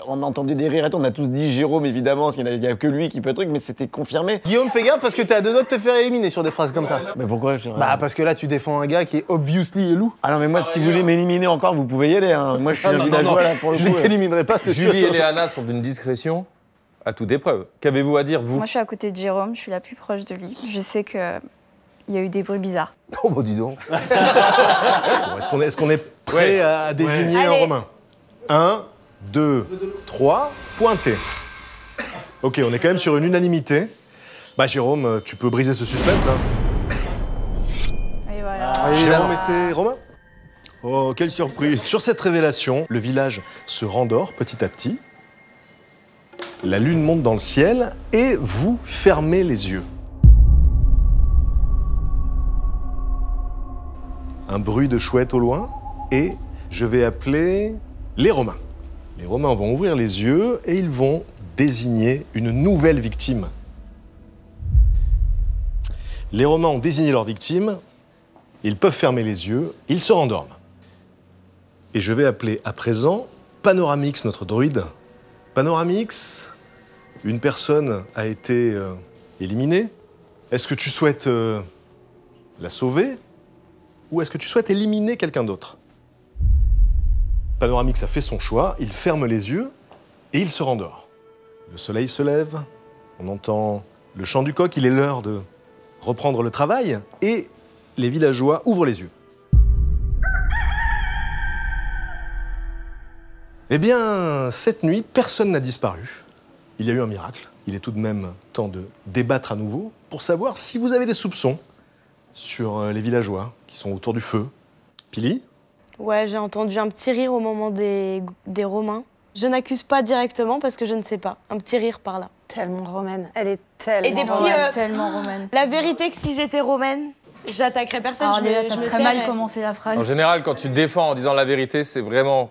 on a entendu des rires et tout, on a tous dit Jérôme, évidemment, parce qu'il n'y a que lui qui peut truc, mais c'était confirmé. Guillaume, fais gaffe parce que t'es à 2 doigts de te faire éliminer sur des phrases comme ça. Mais pourquoi Bah, parce que là, tu défends un gars qui est obviously loup. Ah non, mais moi, si vous voulez m'éliminer encore, vous pouvez y aller. Hein. Moi, je suis un villageois, là, pour le je coup. ne t'éliminerai pas, c'est sûr. Julie et Léana sont d'une discrétion à toute épreuve. Qu'avez-vous à dire, vous? Moi, je suis à côté de Jérôme, je suis la plus proche de lui. Je sais qu'il y a eu des bruits bizarres. Oh, bah dis donc. Bon, est-ce qu'on est prêt à désigner un Allez. Romain? 1, 2, 3, pointé. Ok, on est quand même sur une unanimité. Bah Jérôme, tu peux briser ce suspense, hein. Et voilà. Jérôme était Romain? Oh, quelle surprise. Sur cette révélation, le village se rendort petit à petit. La lune monte dans le ciel et vous fermez les yeux. Un bruit de chouette au loin et je vais appeler les Romains. Les Romains vont ouvrir les yeux et ils vont désigner une nouvelle victime. Les Romains ont désigné leur victime, ils peuvent fermer les yeux, ils se rendorment. Et je vais appeler à présent Panoramix, notre druide. Panoramix, une personne a été éliminée. Est-ce que tu souhaites la sauver ou est-ce que tu souhaites éliminer quelqu'un d'autre? Panoramix a fait son choix, il ferme les yeux et il se rendort. Le soleil se lève, on entend le chant du coq, il est l'heure de reprendre le travail et les villageois ouvrent les yeux. Eh bien, cette nuit, personne n'a disparu. Il y a eu un miracle. Il est tout de même temps de débattre à nouveau pour savoir si vous avez des soupçons sur les villageois qui sont autour du feu. Pili? Ouais, j'ai entendu un petit rire au moment des Romains. Je n'accuse pas directement parce que je ne sais pas. Un petit rire par là. Tellement romaine. Elle est tellement Et des petits... romaine. Tellement romaine. La vérité que si j'étais romaine, j'attaquerais personne. Alors, je Léa, me t'as très mal tairais. commencé la phrase. En général, quand tu te défends en disant la vérité, c'est vraiment...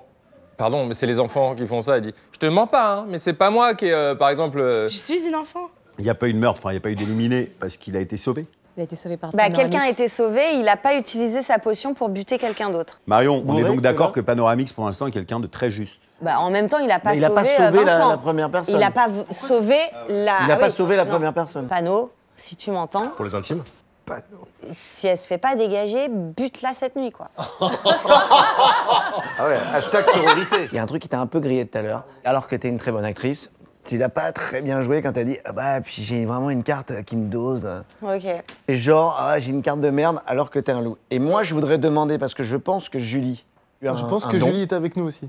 Pardon, mais c'est les enfants qui font ça. Ils disent « Je te mens pas, hein, mais c'est pas moi qui, par exemple... Je suis une enfant. Il n'y a pas eu de meurtre, enfin, il n'y a pas eu d'éliminé parce qu'il a été sauvé. Il a été sauvé par Bah, Panoramix. quelqu'un a été sauvé, il n'a pas utilisé sa potion pour buter quelqu'un d'autre. Marion, on est Ouais, donc d'accord voilà. que Panoramix, pour l'instant, est quelqu'un de très juste. Bah, en même temps, il n'a pas, Il a pas sauvé Vincent. la première personne. Il n'a pas sauvé la... Il n'a pas oui, sauvé la non. première personne. Pano, si tu m'entends, Pour les intimes. si elle se fait pas dégager, bute-la cette nuit, quoi. Ah ouais, hashtag sororité. Il y a un truc qui t'a un peu grillé tout à l'heure, alors que t'es une très bonne actrice. Tu l'as pas très bien joué quand t'as dit ah bah puis j'ai vraiment une carte qui me dose. Ok. Et genre ah j'ai une carte de merde alors que t'es un loup. Et moi je voudrais demander parce que je pense que Julie. Je pense que Julie est avec nous aussi.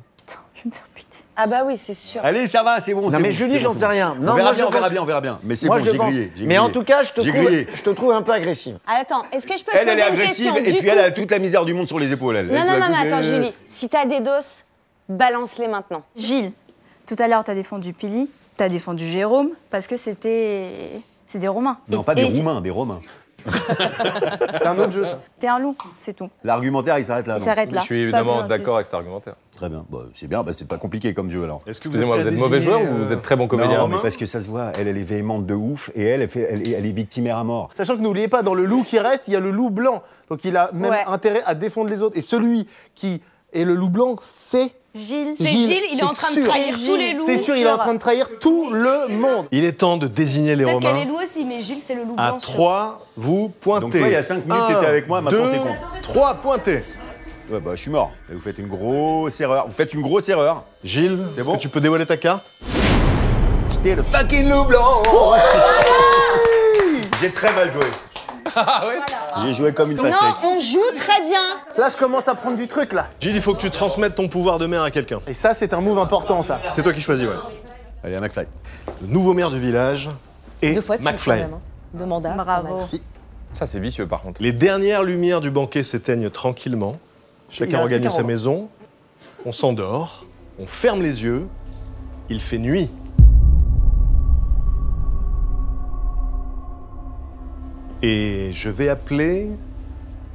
Je vais me faire buter. Ah bah oui, c'est sûr. Allez, ça va, c'est bon. Non c'est mais bon, Julie c'est j'en bon, sais c'est bon. rien. On Non, verra moi, bien, je on verra pense- bien, on verra bien. Mais c'est Moi, bon, je j'ai pense. grillé. j'ai Mais en grillé. tout cas je J'ai grillé. te trouve un peu agressive. Attends, est-ce que je peux te Elle est poser une agressive question et du puis coup elle a toute la misère du monde sur les épaules. Elle. Non, Elle, non, tout non, à coup, mais attends, Julie. Si t'as des doses, balance-les maintenant. Gilles, tout à l'heure, t'as défendu Pili, t'as défendu Jérôme, parce que c'est des Romains. Non, pas des Roumains, des Romains. C'est un autre jeu, ça. T'es un loup, c'est tout. L'argumentaire, il s'arrête là. Il non s'arrête là. Je suis Pas évidemment besoin de d'accord plus. avec cet argumentaire. Très bien. Bah, c'est bien, bah, c'est pas compliqué comme jeu alors. Est-ce que Excusez-moi, vous êtes mauvais joueur ou vous êtes très bon comédien Non, mais parce que ça se voit, elle est véhémente de ouf et elle est victimaire à mort. Sachant que n'oubliez pas, dans le loup qui reste, il y a le loup blanc. Donc il a même Ouais. intérêt à défendre les autres. Et celui qui est le loup blanc, c'est Gilles. C'est Gilles, il est en c'est train de sûr. trahir tous les loups. C'est sûr, il est en train de trahir tout le monde. Il est temps de désigner les Peut-être qu'elle est Romains. loup aussi, mais Gilles, c'est le loup À blanc. sûr. 3, vous pointez. Donc toi, il y a 5 minutes, t'étais avec moi, maintenant t'es con. 3, pointez. Ouais, bah, je suis mort. Et vous faites une grosse erreur. Vous faites une grosse erreur. Gilles, est-ce bon que tu peux dévoiler ta carte? J'étais le fucking loup blanc. J'ai très mal joué. J'ai joué comme une Non, pastèque. on joue très bien. Là, je commence à prendre du truc, là. Gilles, il faut que tu transmettes ton pouvoir de maire à quelqu'un. Et ça, c'est un move important, ça. C'est toi qui choisis, ouais. Allez, à McFly. Le nouveau maire du village et 2 fois de suite, quand McFly. même. Hein. 2 mandats. c'est Bravo. pas mal. Si. Ça, c'est vicieux par contre. Les dernières lumières du banquet s'éteignent tranquillement. Il Chacun reste regagne plus qu'un sa Romain. maison. On s'endort. On ferme les yeux. Il fait nuit. Et je vais appeler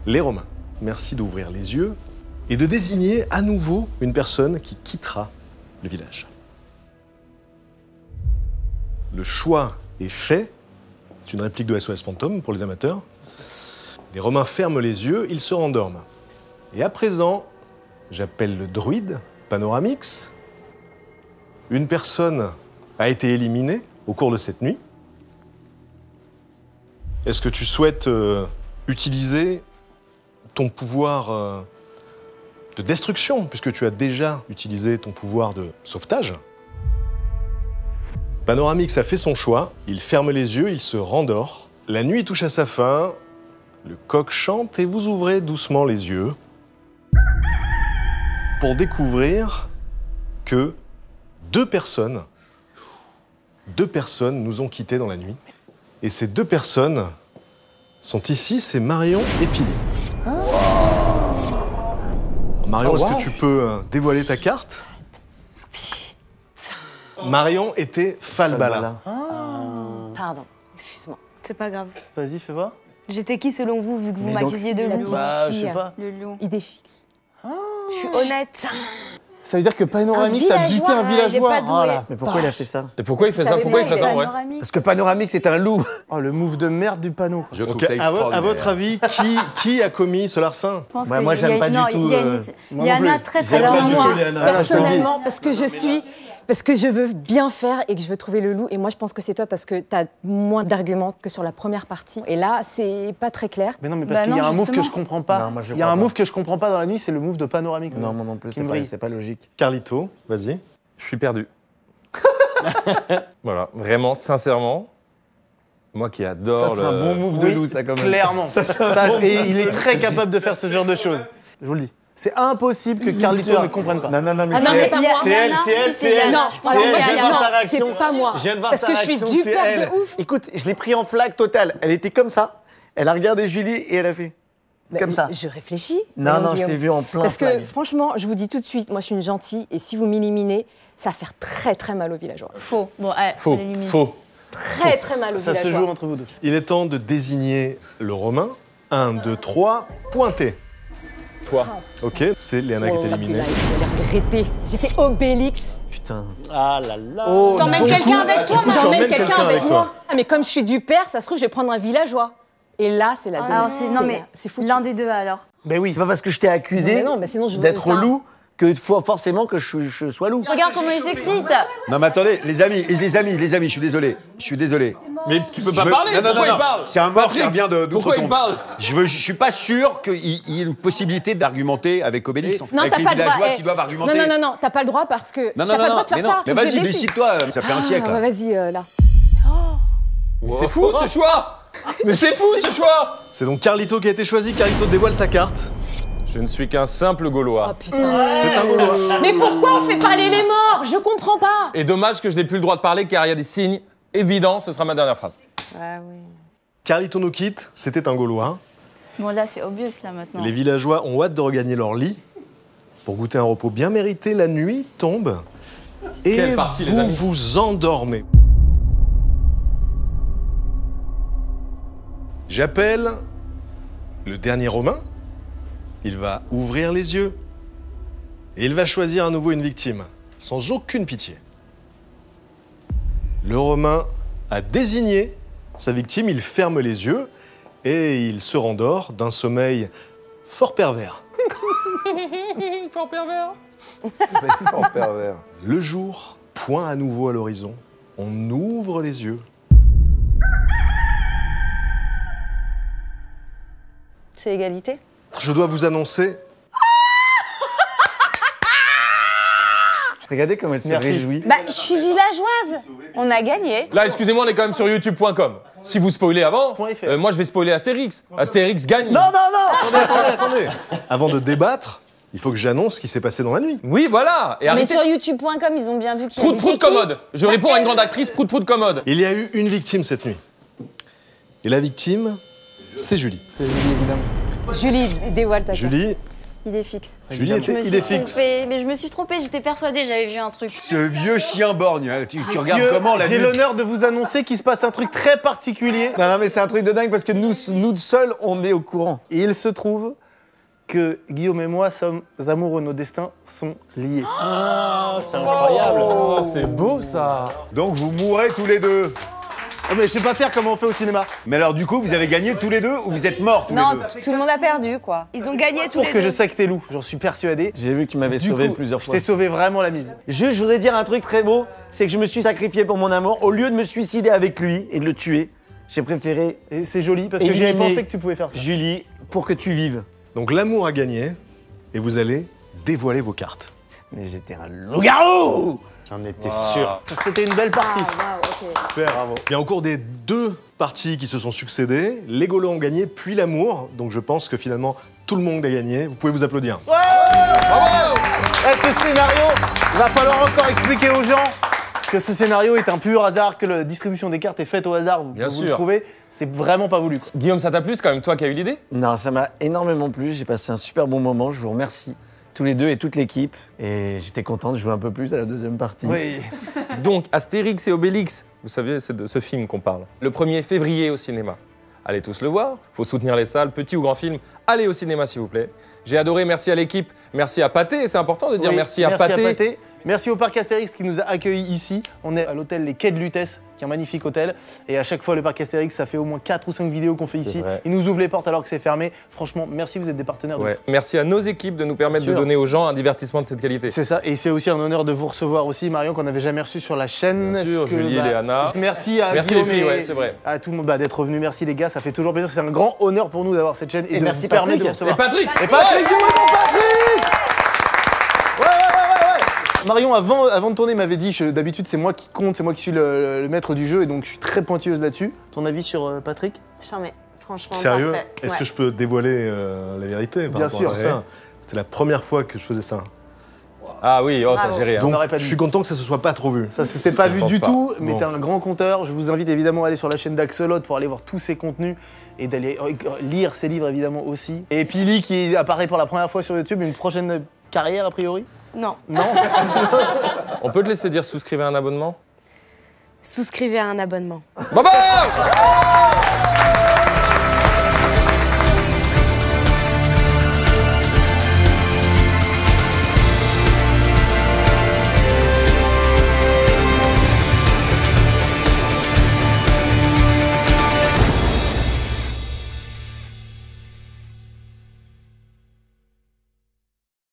les Romains. Merci d'ouvrir les yeux et de désigner à nouveau une personne qui quittera le village. Le choix est fait. C'est une réplique de SOS Fantôme pour les amateurs. Les Romains ferment les yeux, ils se rendorment. Et à présent, j'appelle le druide, Panoramix. Une personne a été éliminée au cours de cette nuit. Est-ce que tu souhaites utiliser ton pouvoir de destruction, puisque tu as déjà utilisé ton pouvoir de sauvetage? Panoramix a fait son choix, il ferme les yeux, il se rendort. La nuit touche à sa fin, le coq chante et vous ouvrez doucement les yeux pour découvrir que deux personnes nous ont quittés dans la nuit. Et ces 2 personnes sont ici, c'est Marion et Pili. Marion, est-ce que tu peux dévoiler ta carte? Marion était Falbala. Pardon, excuse-moi. C'est pas grave. Vas-y, fais voir. J'étais qui selon vous, vu que vous Mais donc, m'accusiez de la loup? petite Bah, je sais fille, pas. Le loup. Idée fixe. Je suis honnête. Ça veut dire que Panoramix Un a buté un villageois, villageois. il est pas doué. Mais pourquoi il a fait ça? Et pourquoi il fait ça? Pourquoi il ferait ça en vrai? Parce que Panoramix c'est un loup. Oh, le move de merde du panneau. Je trouve Ok, ça à extraordinaire. votre avis, qui a commis ce larcin? Je pense Bah, que moi, il y a- j'aime pas non, du tout, Il y a une- moi il y non en a plus. très très J'aime Alors pas du bien. tout, moi, Léana. personnellement, parce que je veux bien faire et que je veux trouver le loup. Et moi, je pense que c'est toi parce que tu as moins d'arguments que sur la première partie. Et là, c'est pas très clair. Mais non, mais parce Bah qu'il y a non, un move que justement. je comprends pas. Non, moi, je Il y a crois un pas. move que je comprends pas dans la nuit, c'est le move de Panoramix. Non, moi non plus, Qui me brille. c'est pas logique. Carlito, vas-y. Je suis perdu. Voilà, vraiment, sincèrement, moi qui adore Ça c'est un bon move de Oui, loup, ça quand même. Clairement. Et il est très capable de faire ce genre de choses. Je vous le dis. C'est impossible que Carlito ne comprenne pas. Non, non, non, mais Ah non, c'est pas moi. C'est elle, c'est elle, c'est elle. Non, C'est alors elle, moi, je viens de non, voir sa réaction. c'est pas moi. Je viens de voir Parce sa que je suis réaction, du c'est père elle. de ouf. Écoute, je l'ai pris en flag totale. Elle était comme ça. Elle a regardé Julie et elle a fait. Bah, Comme ça. Je réfléchis. Non, Madame non, je t'ai Guillaume. vu en plein Parce que flag. franchement, je vous dis tout de suite, moi je suis une gentille et si vous m'éliminez, ça va faire très très mal aux villageois. Faux. Bon, allez, Faux, on l'élimine. faux. Très très mal aux Ça villageois. se joue entre vous deux. Il est temps de désigner le Romain. 1, 2, 3, pointez. Toi. Ok, c'est Léana qui est éliminée. Je vais regretter. J'étais Obélix. Putain. Ah là là. Oh, T'emmènes quelqu'un avec toi, du coup, Marion? tu J'emmène emmènes quelqu'un quelqu'un avec avec moi. Ah, mais comme je suis du père, ça se trouve, je vais prendre un villageois. Et là, c'est la Alors, deuxième. non, mais c'est foutu. l'un des deux alors. Ben oui. C'est pas parce que je t'ai accusé Non, mais sinon, je d'être loup que faut forcément que je sois loup. Regarde comment il s'excite. Non mais attendez, les amis, je suis désolé. Je suis désolé. Mais tu peux pas parler. Non, Pourquoi il parle? C'est un mort qui revient Pourquoi il d'outre-tombe. parle? Je suis pas sûr qu'il y ait une possibilité d'argumenter avec Obélix. Non, avec t'as les pas le droit. villageois qui doivent argumenter. Non, t'as pas le droit parce que. Non, t'as pas le droit de faire ça. mais Faut que je vas-y, décide. décide-toi. Ça fait un siècle. Bah, vas-y, là. C'est fou ce choix. Mais c'est fou ce choix. C'est donc Carlito qui a été choisi. Carlito dévoile sa carte. Je ne suis qu'un simple Gaulois. C'est un Gaulois. Mais pourquoi on fait parler les morts? Je comprends pas. Et dommage que je n'ai plus le droit de parler car il y a des signes évidents. Ce sera ma dernière phrase. Ah oui. Carlito nous quitte. C'était un Gaulois. Bon, là, c'est obvious, là, maintenant. Les villageois ont hâte de regagner leur lit. Pour goûter un repos bien mérité, la nuit tombe. Et Quelle partie, les vous amis. vous endormez. J'appelle le dernier Romain. Il va ouvrir les yeux. Et il va choisir à nouveau une victime, sans aucune pitié. Le Romain a désigné sa victime, il ferme les yeux et il se rendort d'un sommeil fort pervers. Fort pervers. Fort pervers. Le jour pointe à nouveau à l'horizon. On ouvre les yeux. C'est égalité? Je dois vous annoncer. Regardez comme elle se réjouit. Bah, je suis villageoise. On a gagné. Là, excusez-moi, on est quand même sur youtube.com. Si vous spoilez avant, moi je vais spoiler Astérix. Astérix gagne. Non, non, non. Attendez. Avant de débattre, il faut que j'annonce ce qui s'est passé dans la nuit. Oui, voilà. Et Mais arrêtez. sur youtube.com, ils ont bien vu qu'il y a Prout prout commode. Je réponds à une grande actrice, prout prout commode. Il y a eu une victime cette nuit. Et la victime, c'est Julie. C'est Julie, évidemment. Julie, dévoile ta carte. Julie, Idée fixe. Julie Je me était suis idée fixe. trompée, mais je me suis trompée, j'étais persuadée, j'avais vu un truc. Ce vieux chien borgne, hein, tu regardes Messieurs, comment la j'ai nuit- l'honneur de vous annoncer qu'il se passe un truc très particulier. Non, non, mais c'est un truc de dingue parce que nous seuls, on est au courant. Et il se trouve que Guillaume et moi sommes amoureux, nos destins sont liés. Ah, c'est incroyable. Oh, c'est beau ça. Donc vous mourrez tous les deux. Oh, mais je sais pas faire comme on fait au cinéma. Mais alors du coup, vous avez gagné tous les deux ou vous êtes morts tous Non, les deux? tout le monde a perdu, quoi. Ils ont gagné tous Pour les que deux. je sais que t'es loup, j'en suis persuadé. J'ai vu que tu m'avais Du sauvé coup, plusieurs je fois. t'ai sauvé vraiment la mise. Juste, je voudrais dire un truc très beau, c'est que je me suis sacrifié pour mon amour. Au lieu de me suicider avec lui et de le tuer, j'ai préféré Et c'est joli parce que j'avais éliminer pensé que tu pouvais faire ça. Julie pour que tu vives. Donc l'amour a gagné et vous allez dévoiler vos cartes. Mais j'étais un loup-garou. J'en étais sûr. C'était une belle partie. Super. Bravo. Bien, au cours des deux parties qui se sont succédées, les Gaulois ont gagné, puis l'amour. Donc je pense que finalement, tout le monde a gagné. Vous pouvez vous applaudir. Ce scénario, il va falloir encore expliquer aux gens que ce scénario est un pur hasard, que la distribution des cartes est faite au hasard. Bien vous le sûr. trouvez, c'est vraiment pas voulu. Guillaume, ça t'a plu? C'est quand même toi qui as eu l'idée? Non, ça m'a énormément plu. J'ai passé un super bon moment. Je vous remercie tous les deux et toute l'équipe. Et j'étais content de jouer un peu plus à la deuxième partie. Oui. Donc, Astérix et Obélix, vous savez, c'est de ce film qu'on parle. Le 1er février au cinéma. Allez tous le voir, faut soutenir les salles, petit ou grand film, allez au cinéma s'il vous plaît. J'ai adoré, merci à l'équipe, merci à Pathé, c'est important de dire Oui, merci à Pathé. Merci au Parc Astérix qui nous a accueillis ici. On est à l'hôtel Les Quais de Lutèce, qui est un magnifique hôtel. Et à chaque fois, le Parc Astérix, ça fait au moins 4 ou 5 vidéos qu'on fait ici. vrai. Ils nous ouvrent les portes alors que c'est fermé. Franchement, merci, vous êtes des partenaires. de Ouais. ouf. Merci à nos équipes de nous permettre Bien de sûr. donner aux gens un divertissement de cette qualité. C'est ça, et c'est aussi un honneur de vous recevoir aussi, Marion, qu'on n'avait jamais reçu sur la chaîne. Bien sûr, Est-ce que, Julie, Léana. Merci à Merci Guillaume les filles, et ouais, c'est vrai. à tout le monde d'être venu. Merci les gars, ça fait toujours plaisir. C'est un grand honneur pour nous d'avoir cette chaîne et, de merci vous permettre de Patrick. vous recevoir. Et Patrick Et Patrick, dis-moi mon Patrick. Marion, avant de tourner, m'avait dit, d'habitude c'est moi qui compte, c'est moi qui suis le maître du jeu, et donc je suis très pointilleuse là-dessus. Ton avis sur Patrick? J'en mets, franchement. Sérieux? parfait. Est-ce Ouais. que je peux dévoiler la vérité par Bien rapport sûr, à ouais. ça? C'était la première fois que je faisais ça. Ah oui, oh, t'as Bravo. géré. Hein. Donc n'aurait pas je dû. suis content que ça se soit pas trop vu. Ça se s'est pas Je vu pense du pas. tout, mais Bon. t'es un grand conteur. Je vous invite évidemment à aller sur la chaîne d'Axolot pour aller voir tous ses contenus et d'aller lire ses livres évidemment aussi. Et Pili qui apparaît pour la première fois sur YouTube, une prochaine carrière a priori? Non. Non. On peut te laisser dire souscrivez à un abonnement? Souscrivez à un abonnement. Bye bye.